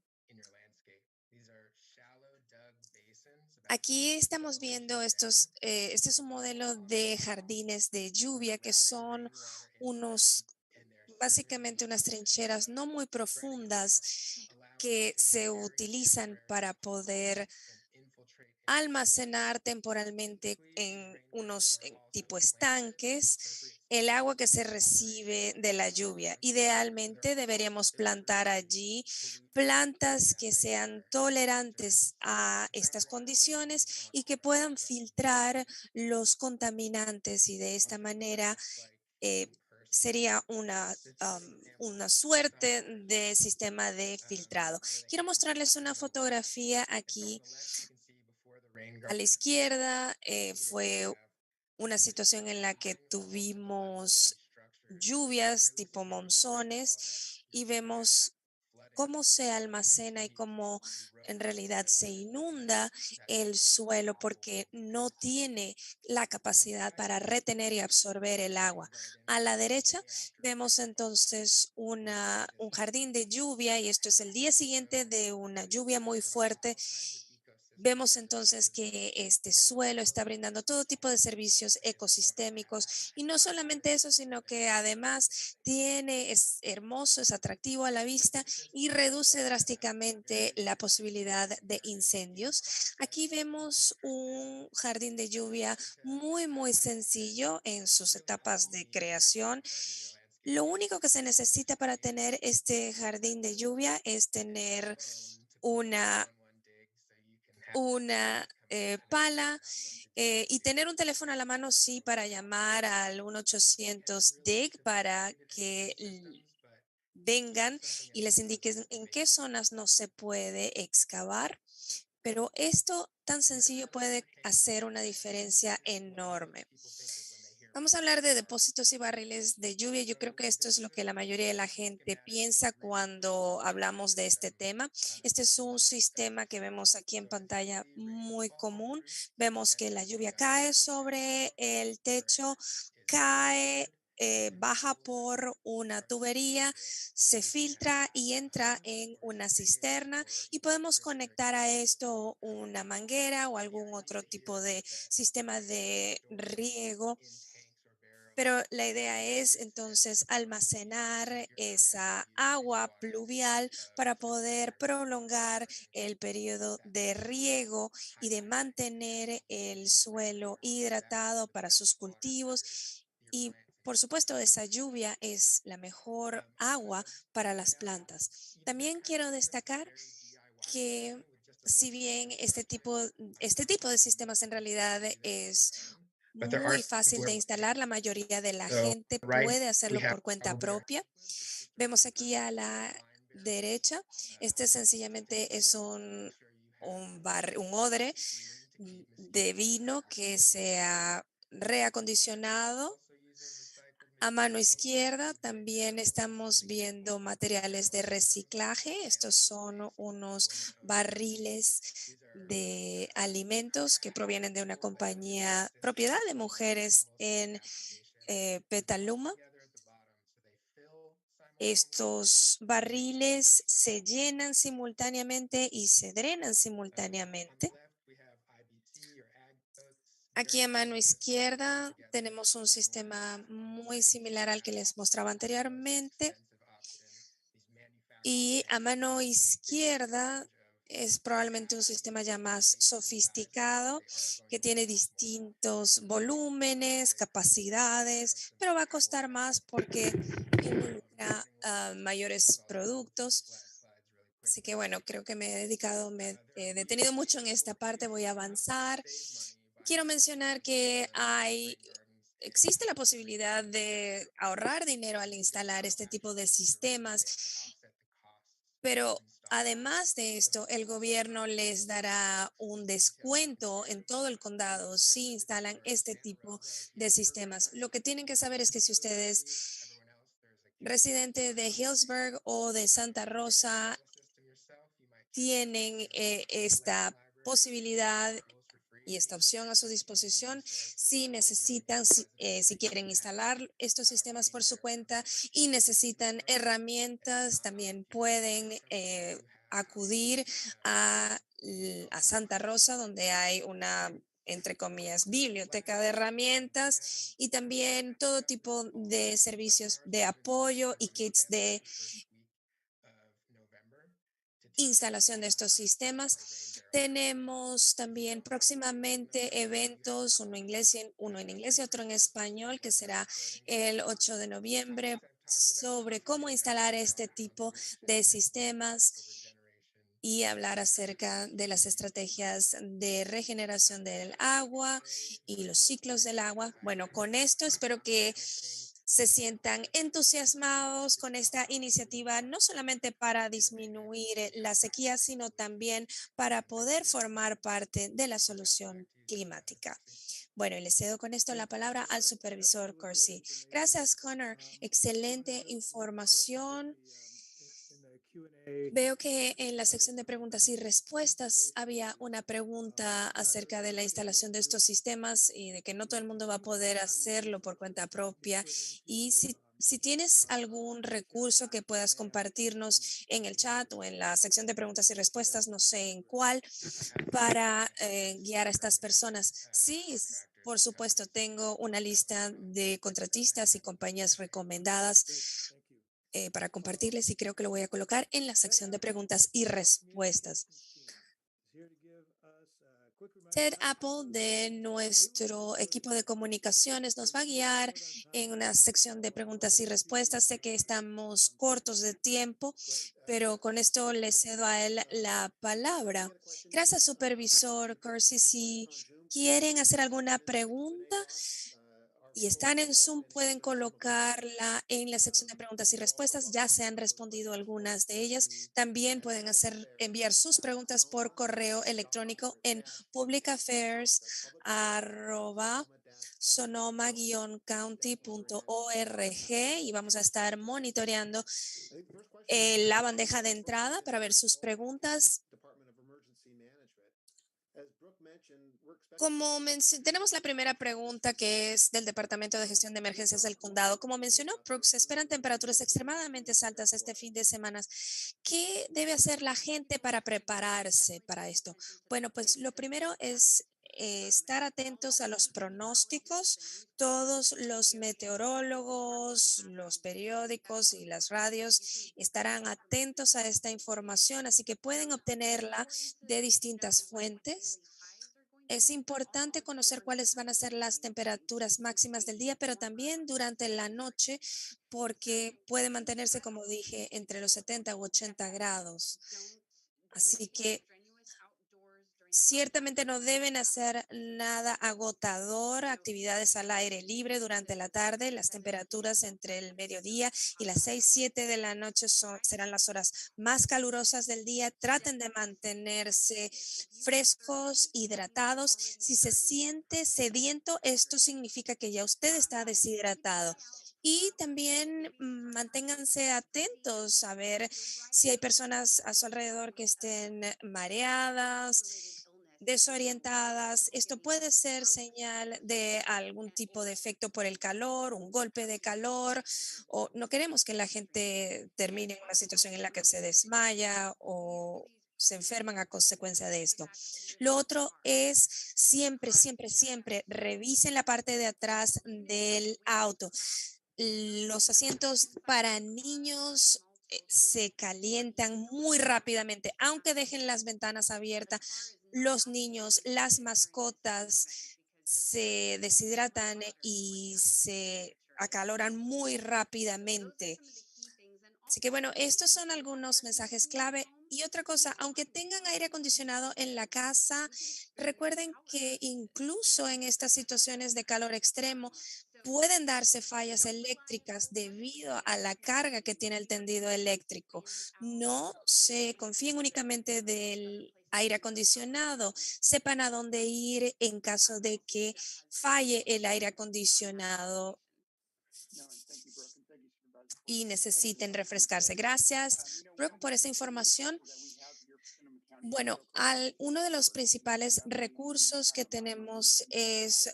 Aquí estamos viendo este es un modelo de jardines de lluvia que son unos, básicamente unas trincheras no muy profundas que se utilizan para poder almacenar temporalmente en unos tipo estanques el agua que se recibe de la lluvia. Idealmente deberíamos plantar allí plantas que sean tolerantes a estas condiciones y que puedan filtrar los contaminantes y de esta manera eh, sería una suerte de sistema de filtrado. Quiero mostrarles una fotografía aquí a la izquierda. Fue una situación en la que tuvimos lluvias tipo monzones y vemos cómo se almacena y cómo en realidad se inunda el suelo porque no tiene la capacidad para retener y absorber el agua. A la derecha vemos entonces un jardín de lluvia y esto es el día siguiente de una lluvia muy fuerte. Vemos entonces que este suelo está brindando todo tipo de servicios ecosistémicos y no solamente eso, sino que además es hermoso, es atractivo a la vista y reduce drásticamente la posibilidad de incendios. Aquí vemos un jardín de lluvia muy, muy sencillo en sus etapas de creación. Lo único que se necesita para tener este jardín de lluvia es tener una pala y tener un teléfono a la mano, sí, para llamar al 1-800 DIG para que vengan y les indiquen en qué zonas no se puede excavar. Pero esto tan sencillo puede hacer una diferencia enorme. Vamos a hablar de depósitos y barriles de lluvia. Yo creo que esto es lo que la mayoría de la gente piensa cuando hablamos de este tema. Este es un sistema que vemos aquí en pantalla muy común. Vemos que la lluvia cae sobre el techo, cae, baja por una tubería, se filtra y entra en una cisterna y podemos conectar a esto una manguera o algún otro tipo de sistema de riego, pero la idea es entonces almacenar esa agua pluvial para poder prolongar el periodo de riego y de mantener el suelo hidratado para sus cultivos. Y por supuesto, esa lluvia es la mejor agua para las plantas. También quiero destacar que si bien este tipo de sistemas en realidad es muy fácil de instalar, la mayoría de la gente puede hacerlo por cuenta propia. Vemos aquí a la derecha, este sencillamente es un odre de vino que se ha reacondicionado. A mano izquierda también estamos viendo materiales de reciclaje. Estos son unos barriles de alimentos que provienen de una compañía propiedad de mujeres en Petaluma. Estos barriles se llenan simultáneamente y se drenan simultáneamente. Aquí a mano izquierda tenemos un sistema muy similar al que les mostraba anteriormente. Y a mano izquierda es probablemente un sistema ya más sofisticado que tiene distintos volúmenes, capacidades, pero va a costar más porque involucra mayores productos. Así que bueno, creo que me he detenido mucho en esta parte, voy a avanzar. Quiero mencionar que existe la posibilidad de ahorrar dinero al instalar este tipo de sistemas, pero además de esto, el gobierno les dará un descuento en todo el condado si instalan este tipo de sistemas. Lo que tienen que saber es que si ustedes residente de Hillsburg o de Santa Rosa tienen esta posibilidad y esta opción a su disposición si necesitan, si quieren instalar estos sistemas por su cuenta y necesitan herramientas, también pueden acudir a Santa Rosa, donde hay una, entre comillas, biblioteca de herramientas y también todo tipo de servicios de apoyo y kits de instalación de estos sistemas. Tenemos también próximamente eventos, uno en inglés y otro en español, que será el 8 de noviembre, sobre cómo instalar este tipo de sistemas y hablar acerca de las estrategias de regeneración del agua y los ciclos del agua. Bueno, con esto espero que se sientan entusiasmados con esta iniciativa, no solamente para disminuir la sequía, sino también para poder formar parte de la solución climática. Bueno, y le cedo con esto la palabra al supervisor Corsi. Gracias, Connor. Excelente información. Veo que en la sección de preguntas y respuestas había una pregunta acerca de la instalación de estos sistemas y de que no todo el mundo va a poder hacerlo por cuenta propia. Y si tienes algún recurso que puedas compartirnos en el chat o en la sección de preguntas y respuestas, no sé en cuál, para guiar a estas personas. Sí, por supuesto, tengo una lista de contratistas y compañías recomendadas para compartirles y creo que lo voy a colocar en la sección de preguntas y respuestas. Ted Apple de nuestro equipo de comunicaciones nos va a guiar en una sección de preguntas y respuestas. Sé que estamos cortos de tiempo, pero con esto le cedo a él la palabra. Gracias, supervisor Corsi. Si quieren hacer alguna pregunta, y están en Zoom, pueden colocarla en la sección de preguntas y respuestas. Ya se han respondido algunas de ellas. También pueden enviar sus preguntas por correo electrónico en publicaffairs@ sonoma-county.org y vamos a estar monitoreando la bandeja de entrada para ver sus preguntas. Tenemos la primera pregunta que es del Departamento de Gestión de Emergencias del Condado. Como mencionó Brooks, se esperan temperaturas extremadamente altas este fin de semana. ¿Qué debe hacer la gente para prepararse para esto? Bueno, pues lo primero es estar atentos a los pronósticos. Todos los meteorólogos, los periódicos y las radios estarán atentos a esta información, así que pueden obtenerla de distintas fuentes. Es importante conocer cuáles van a ser las temperaturas máximas del día, pero también durante la noche, porque puede mantenerse, como dije, entre los 70 u 80 grados. Así que ciertamente no deben hacer nada agotador, actividades al aire libre durante la tarde. Las temperaturas entre el mediodía y las 6, 7 de la noche serán las horas más calurosas del día. Traten de mantenerse frescos, hidratados. Si se siente sediento, esto significa que ya usted está deshidratado. Y también manténganse atentos a ver si hay personas a su alrededor que estén mareadas, desorientadas. Esto puede ser señal de algún tipo de efecto por el calor, un golpe de calor, o no queremos que la gente termine en una situación en la que se desmaya o se enferman a consecuencia de esto. Lo otro es siempre, siempre, siempre revisen la parte de atrás del auto. Los asientos para niños se calientan muy rápidamente, aunque dejen las ventanas abiertas. Los niños, las mascotas se deshidratan y se acaloran muy rápidamente. Así que bueno, estos son algunos mensajes clave. Y otra cosa, aunque tengan aire acondicionado en la casa, recuerden que incluso en estas situaciones de calor extremo pueden darse fallas eléctricas debido a la carga que tiene el tendido eléctrico. No se confíen únicamente del aire acondicionado. Sepan a dónde ir en caso de que falle el aire acondicionado y necesiten refrescarse. Gracias, Brooke, por esa información. Bueno, uno de los principales recursos que tenemos es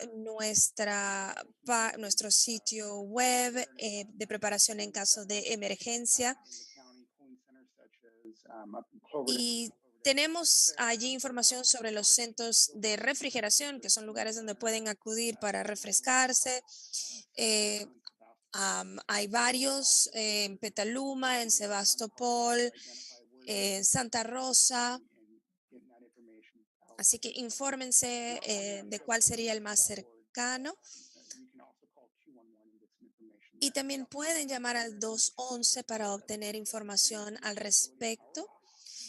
nuestro sitio web de preparación en caso de emergencia. Y tenemos allí información sobre los centros de refrigeración, que son lugares donde pueden acudir para refrescarse. Eh, Hay varios en Petaluma, en Sebastopol, en Santa Rosa. Así que infórmense de cuál sería el más cercano. Y también pueden llamar al 211 para obtener información al respecto.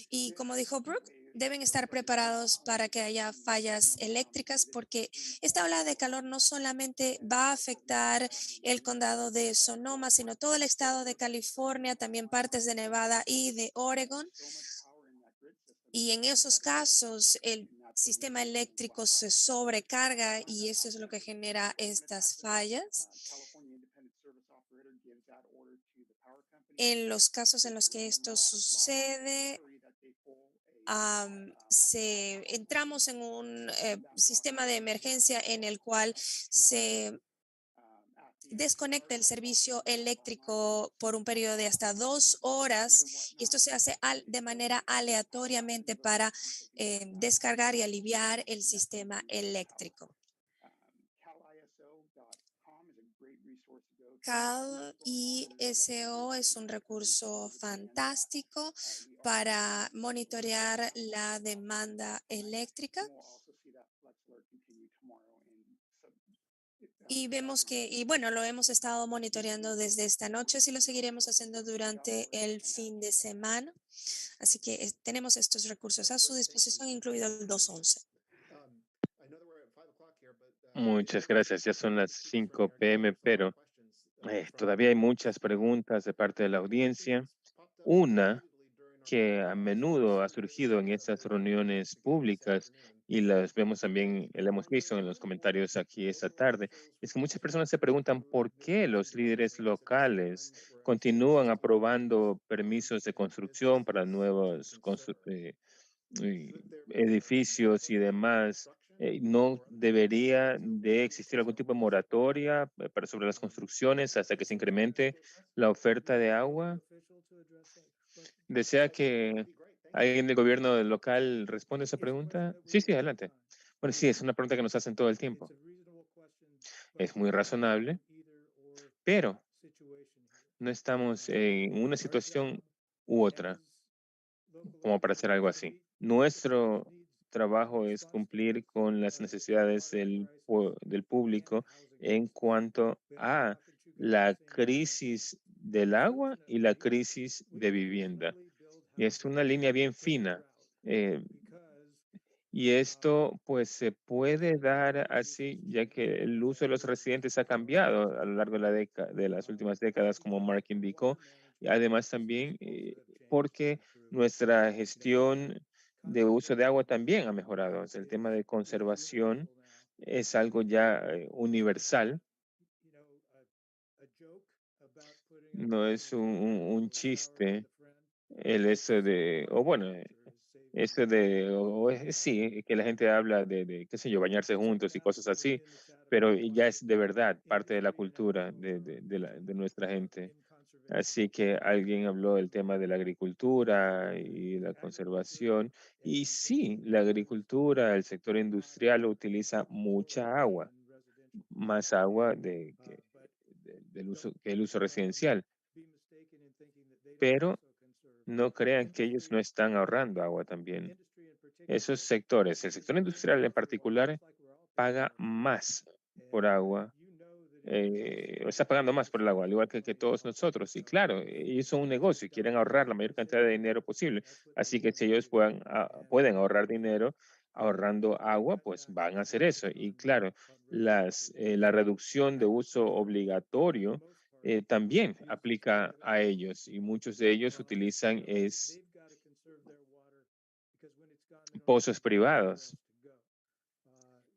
Y como dijo Brooke, deben estar preparados para que haya fallas eléctricas porque esta ola de calor no solamente va a afectar el condado de Sonoma, sino todo el estado de California, también partes de Nevada y de Oregon. Y en esos casos, el sistema eléctrico se sobrecarga y eso es lo que genera estas fallas. En los casos en los que esto sucede, entramos en un sistema de emergencia en el cual se desconecta el servicio eléctrico por un periodo de hasta 2 horas y esto se hace de manera aleatoriamente para descargar y aliviar el sistema eléctrico. CalISO es un recurso fantástico para monitorear la demanda eléctrica. Y vemos y bueno, lo hemos estado monitoreando desde esta noche y lo seguiremos haciendo durante el fin de semana. Así que tenemos estos recursos a su disposición, incluido el 211. Muchas gracias. Ya son las 5 p.m., pero todavía hay muchas preguntas de parte de la audiencia. Una que a menudo ha surgido en estas reuniones públicas y las vemos también, la hemos visto en los comentarios aquí esta tarde, es que muchas personas se preguntan por qué los líderes locales continúan aprobando permisos de construcción para nuevos edificios y demás. ¿No debería de existir algún tipo de moratoria para sobre las construcciones hasta que se incremente la oferta de agua? ¿Desea que alguien del gobierno local responda esa pregunta? Sí, sí, adelante. Bueno, sí, es una pregunta que nos hacen todo el tiempo. Es muy razonable, pero no estamos en una situación u otra como para hacer algo así. Nuestro trabajo es cumplir con las necesidades del público en cuanto a la crisis del agua y la crisis de vivienda. Y es una línea bien fina. eh, y esto pues se puede dar así, ya que el uso de los residentes ha cambiado a lo largo de de las últimas décadas, como Mark indicó, y además también porque nuestra gestión de uso de agua también ha mejorado. O sea, el tema de conservación es algo ya universal, no es un chiste el eso de, o bueno, eso de, sí, que la gente habla qué sé yo, bañarse juntos y cosas así, pero ya es de verdad parte de la cultura de nuestra gente. Así que alguien habló del tema de la agricultura y la conservación. Y sí, la agricultura, el sector industrial utiliza mucha agua, más agua del uso, que el uso residencial. Pero no crean que ellos no están ahorrando agua también. Esos sectores, el sector industrial en particular, paga más por agua, o está pagando más por el agua, al igual que todos nosotros. Y claro, ellos son un negocio y quieren ahorrar la mayor cantidad de dinero posible. Así que si ellos pueden ahorrar dinero ahorrando agua, pues van a hacer eso. Y claro, la reducción de uso obligatorio también aplica a ellos y muchos de ellos utilizan pozos privados.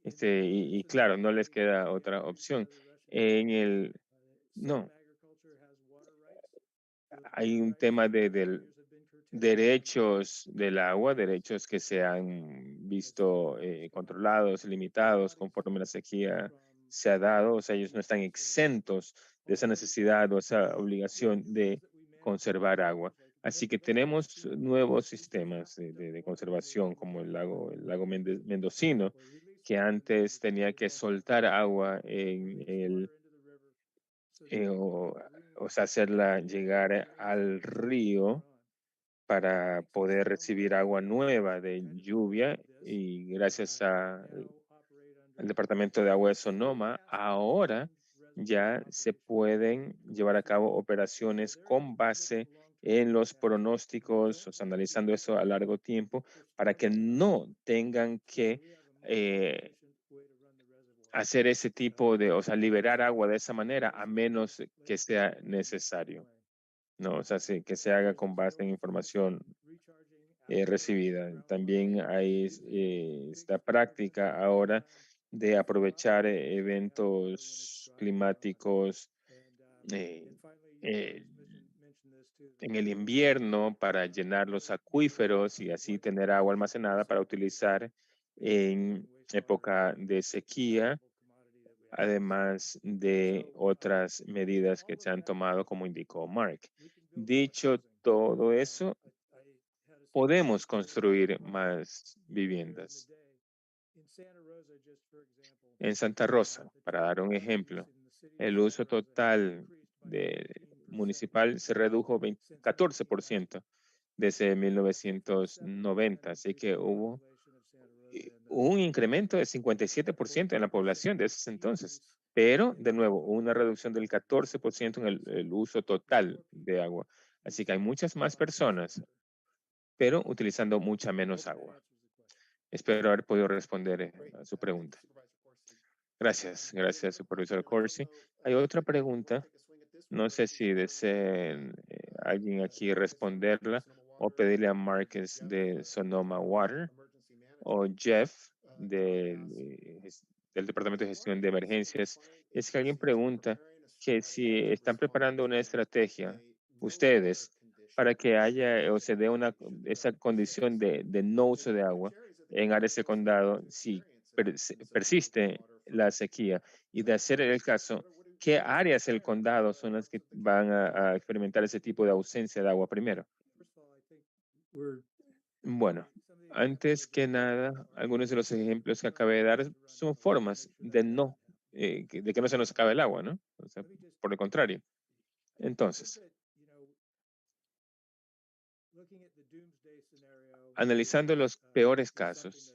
Y claro, no les queda otra opción. En el, no, hay un tema de derechos del agua, derechos que se han visto controlados, limitados conforme la sequía se ha dado. O sea, ellos no están exentos de esa necesidad o esa obligación de conservar agua. Así que tenemos nuevos sistemas de conservación, como el lago Mendocino, que antes tenía que soltar agua eh, o, o sea, hacerla llegar al río para poder recibir agua nueva de lluvia y gracias al Departamento de Agua de Sonoma, ahora ya se pueden llevar a cabo operaciones con base en los pronósticos, o sea, analizando eso a largo tiempo, para que no tengan que eh, hacer ese tipo de, o sea, liberar agua de esa manera, a menos que sea necesario. No, o sea, sí, que se haga con base en información recibida. También hay esta práctica ahora de aprovechar eventos climáticos eh, eh, en el invierno para llenar los acuíferos y así tener agua almacenada para utilizar en época de sequía, además de otras medidas que se han tomado, como indicó Mark. Dicho todo eso, podemos construir más viviendas. En Santa Rosa, para dar un ejemplo, el uso total municipal se redujo 14% desde 1990, así que hubo un incremento de 57% en la población de ese entonces, pero de nuevo, una reducción del 14% en el uso total de agua. Así que hay muchas más personas, pero utilizando mucha menos agua. Espero haber podido responder a su pregunta. Gracias, gracias, supervisor Corsi. Hay otra pregunta. No sé si deseen alguien aquí responderla o pedirle a Marcus de Sonoma Water o Jeff del Departamento de Gestión de Emergencias, es que alguien pregunta que si están preparando una estrategia, ustedes, para que haya o se dé esa condición de no uso de agua en áreas de condado si persiste la sequía. Y de hacer el caso, ¿qué áreas del condado son las que van a experimentar ese tipo de ausencia de agua primero? Bueno, antes que nada, algunos de los ejemplos que acabé de dar son formas de de que no se nos acabe el agua, ¿no? O sea, por el contrario. Entonces, analizando los peores casos,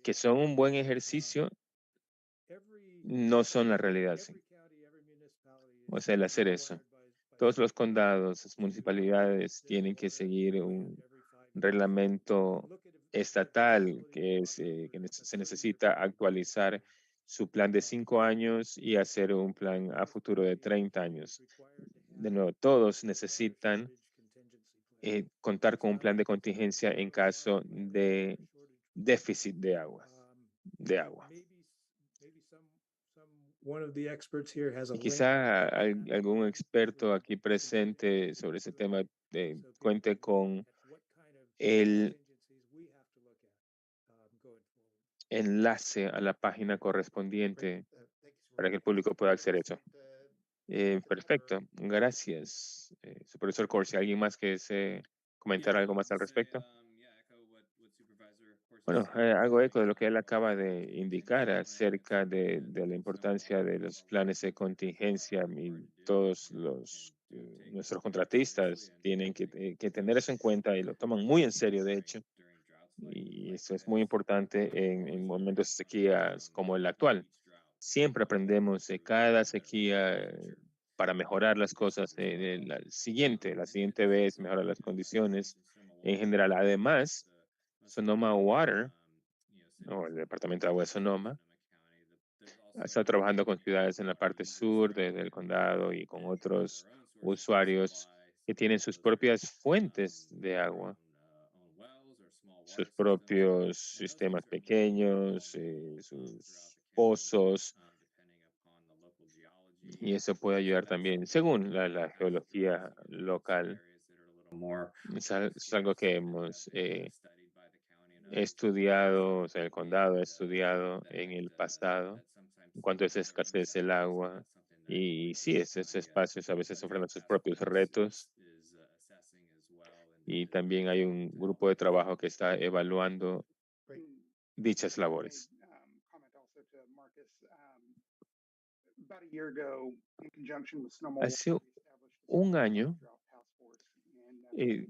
que son un buen ejercicio, no son la realidad, sí. O sea, el hacer eso. Todos los condados, las municipalidades tienen que seguir un reglamento estatal se necesita actualizar su plan de 5 años y hacer un plan a futuro de 30 años. De nuevo, todos necesitan contar con un plan de contingencia en caso de déficit de agua. Y quizá algún experto aquí presente sobre ese tema cuente con el enlace a la página correspondiente para que el público pueda acceder a eso. Perfecto, gracias, Supervisor Corsi. ¿Alguien más que desee comentar algo más al respecto? Bueno, hago eco de lo que él acaba de indicar acerca de la importancia de los planes de contingencia y todos nuestros contratistas tienen que tener eso en cuenta y lo toman muy en serio, de hecho. Y eso es muy importante en momentos de sequías como el actual. Siempre aprendemos de cada sequía para mejorar las cosas la siguiente vez, mejorar las condiciones en general. Además, Sonoma Water, o el Departamento de Agua de Sonoma, ha estado trabajando con ciudades en la parte sur del condado y con otros usuarios que tienen sus propias fuentes de agua, sus propios sistemas pequeños, sus pozos, y eso puede ayudar también, según la geología local. Es algo que hemos estudiado, o sea, el condado ha estudiado en el pasado, en cuanto a esa escasez del agua. Y sí, esos espacios a veces sufren sus propios retos. Y también hay un grupo de trabajo que está evaluando dichas labores. Hace un año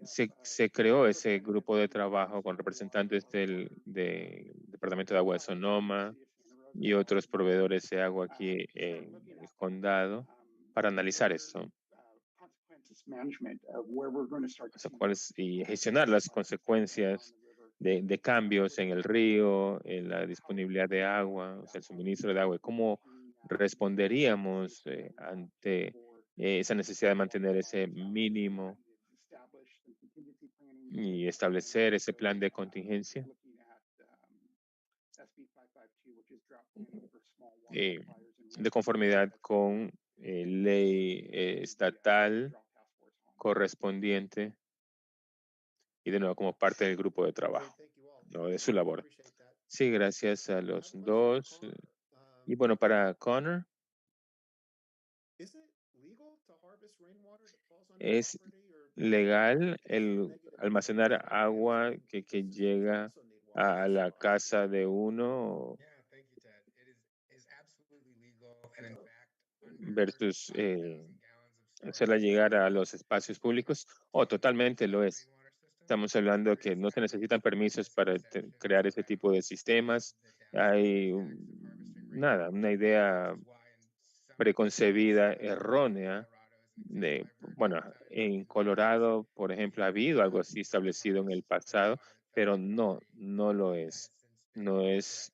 se creó ese grupo de trabajo con representantes del Departamento de Agua de Sonoma y otros proveedores de agua aquí en el condado para analizar esto. O sea, y gestionar las consecuencias de cambios en el río, en la disponibilidad de agua, o sea, el suministro de agua, y cómo responderíamos ante esa necesidad de mantener ese mínimo y establecer ese plan de contingencia eh, de conformidad con ley estatal correspondiente y de nuevo como parte del grupo de trabajo, ¿no? De su labor. Sí, gracias a los dos. Y bueno, para Connor, ¿es legal el almacenar agua que llega a la casa de uno versus hacerla llegar a los espacios públicos? Oh, totalmente lo es. Estamos hablando que no se necesitan permisos para crear ese tipo de sistemas. Hay nada, una idea preconcebida, errónea. Bueno, en Colorado, por ejemplo, ha habido algo así establecido en el pasado, pero no lo es. No es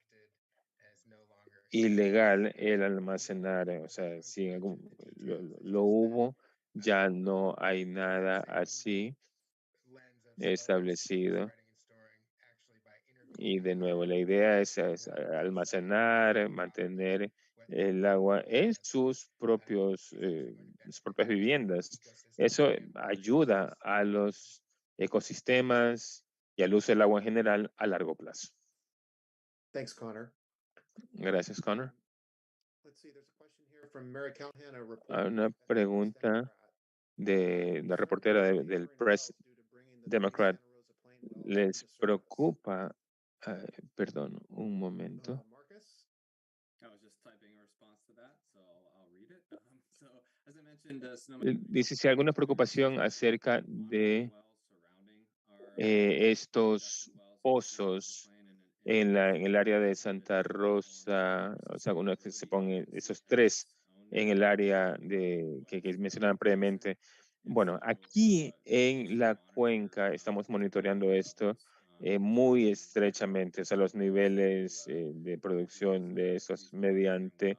ilegal el almacenar, o sea, si lo hubo Ya no hay nada así establecido. Y de nuevo, la idea es almacenar, mantener el agua en sus propias viviendas. Eso ayuda a los ecosistemas y al uso del agua en general a largo plazo. Thanks, Connor. Gracias, Connor. Let's see, there's a question here from Mary Callahan, a Hay reporter una with the pregunta Democrat. de la reportera del Press Democrat. ¿Les preocupa? Perdón, un momento. Marcus? I was just typing a response to that, so I'll read it. So, as I mentioned, Dice si hay alguna preocupación acerca de estos pozos en el área de Santa Rosa, o sea, uno que se pone esos tres en el área que mencionaban previamente. Bueno, aquí en la cuenca estamos monitoreando esto muy estrechamente, o sea, los niveles de producción de estos mediante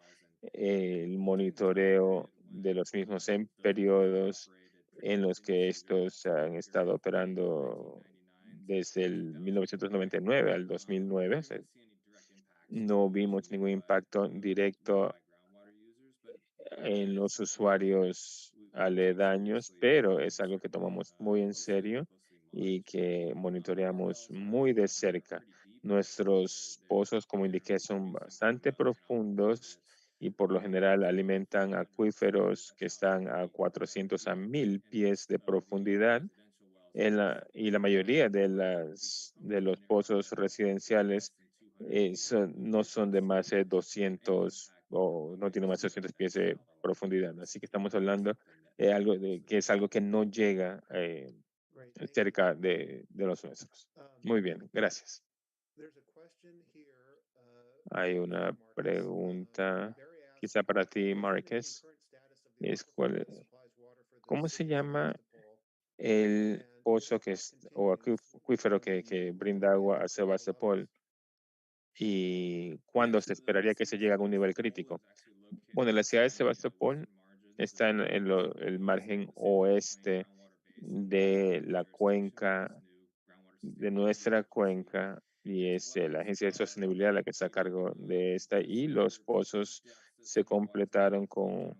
el monitoreo de los mismos en periodos en los que estos han estado operando desde el 1999 al 2009. O sea, no vimos ningún impacto directo en los usuarios aledaños, pero es algo que tomamos muy en serio y que monitoreamos muy de cerca. Nuestros pozos, como indiqué, son bastante profundos y por lo general alimentan acuíferos que están a 400 a 1000 pies de profundidad. Y la mayoría de los pozos residenciales no son de más de 200 o no tienen más de 200 pies de profundidad. Así que estamos hablando de algo que es algo que no llega cerca de los nuestros. Muy bien, gracias. Hay una pregunta quizá para ti, Márquez. ¿Cómo se llama el pozo o acuífero que brinda agua a Sebastopol y cuándo se esperaría que se llegue a un nivel crítico? Bueno, la ciudad de Sebastopol está en el margen oeste de la cuenca, de nuestra cuenca, y es la Agencia de Sostenibilidad la que está a cargo de esta, y los pozos se completaron con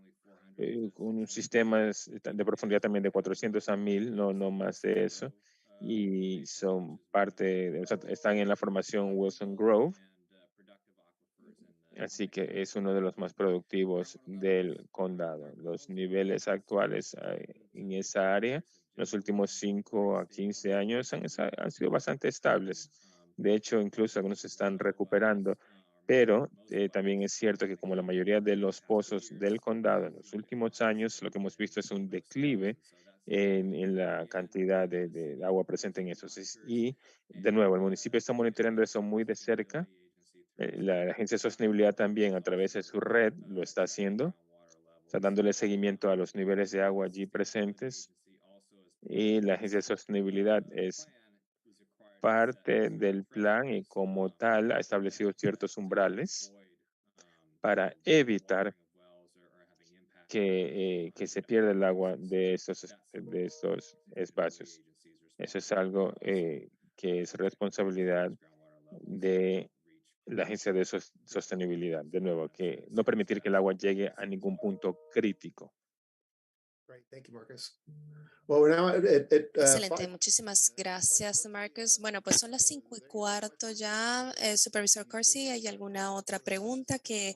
sistemas de profundidad también de 400 a 1000, no más de eso, y son o sea, están en la formación Wilson Grove, así que es uno de los más productivos del condado. Los niveles actuales en esa área, en los últimos 5 a 15 años, han sido bastante estables. De hecho, incluso algunos se están recuperando, pero también es cierto que como la mayoría de los pozos del condado en los últimos años, lo que hemos visto es un declive en la cantidad de agua presente en esos. Y de nuevo, el municipio está monitoreando eso muy de cerca. La Agencia de Sostenibilidad también a través de su red lo está haciendo, está dándole seguimiento a los niveles de agua allí presentes, y la Agencia de Sostenibilidad es parte del plan y como tal ha establecido ciertos umbrales para evitar que se pierda el agua de estos espacios. Eso es algo que es responsabilidad de la Agencia de Sostenibilidad. De nuevo, que no permitir que el agua llegue a ningún punto crítico. Great, thank you, Marcus. Well, now Excelente, muchísimas gracias, Marcus. Bueno, pues son las 5:15 ya. Supervisor Corsi, ¿hay alguna otra pregunta que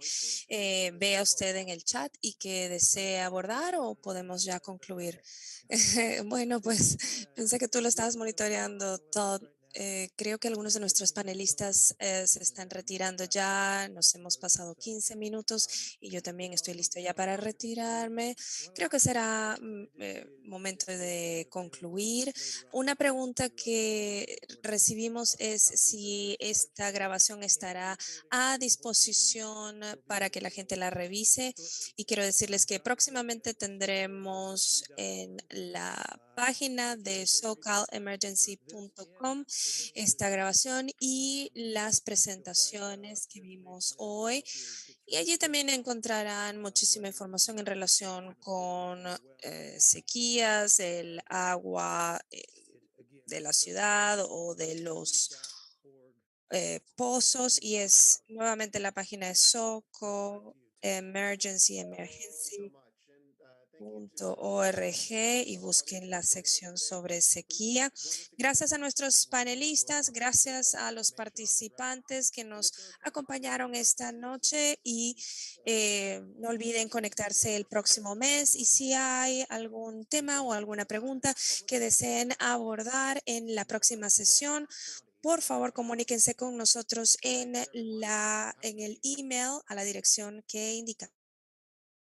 vea usted en el chat y que desee abordar o podemos ya concluir? Bueno, pues pensé que tú lo estabas monitoreando, Todd. Creo que algunos de nuestros panelistas se están retirando ya. Nos hemos pasado 15 minutos y yo también estoy listo ya para retirarme. Creo que será momento de concluir. Una pregunta que recibimos es si esta grabación estará a disposición para que la gente la revise. Y quiero decirles que próximamente tendremos en la página de socalemergency.com esta grabación y las presentaciones que vimos hoy. Y allí también encontrarán muchísima información en relación con sequías, el agua de la ciudad o de los pozos. Y es nuevamente la página de SOCO, emergency.org, y busquen la sección sobre sequía. Gracias a nuestros panelistas, gracias a los participantes que nos acompañaron esta noche, y no olviden conectarse el próximo mes. Y si hay algún tema o alguna pregunta que deseen abordar en la próxima sesión, por favor comuníquense con nosotros en el email a la dirección que indicamos.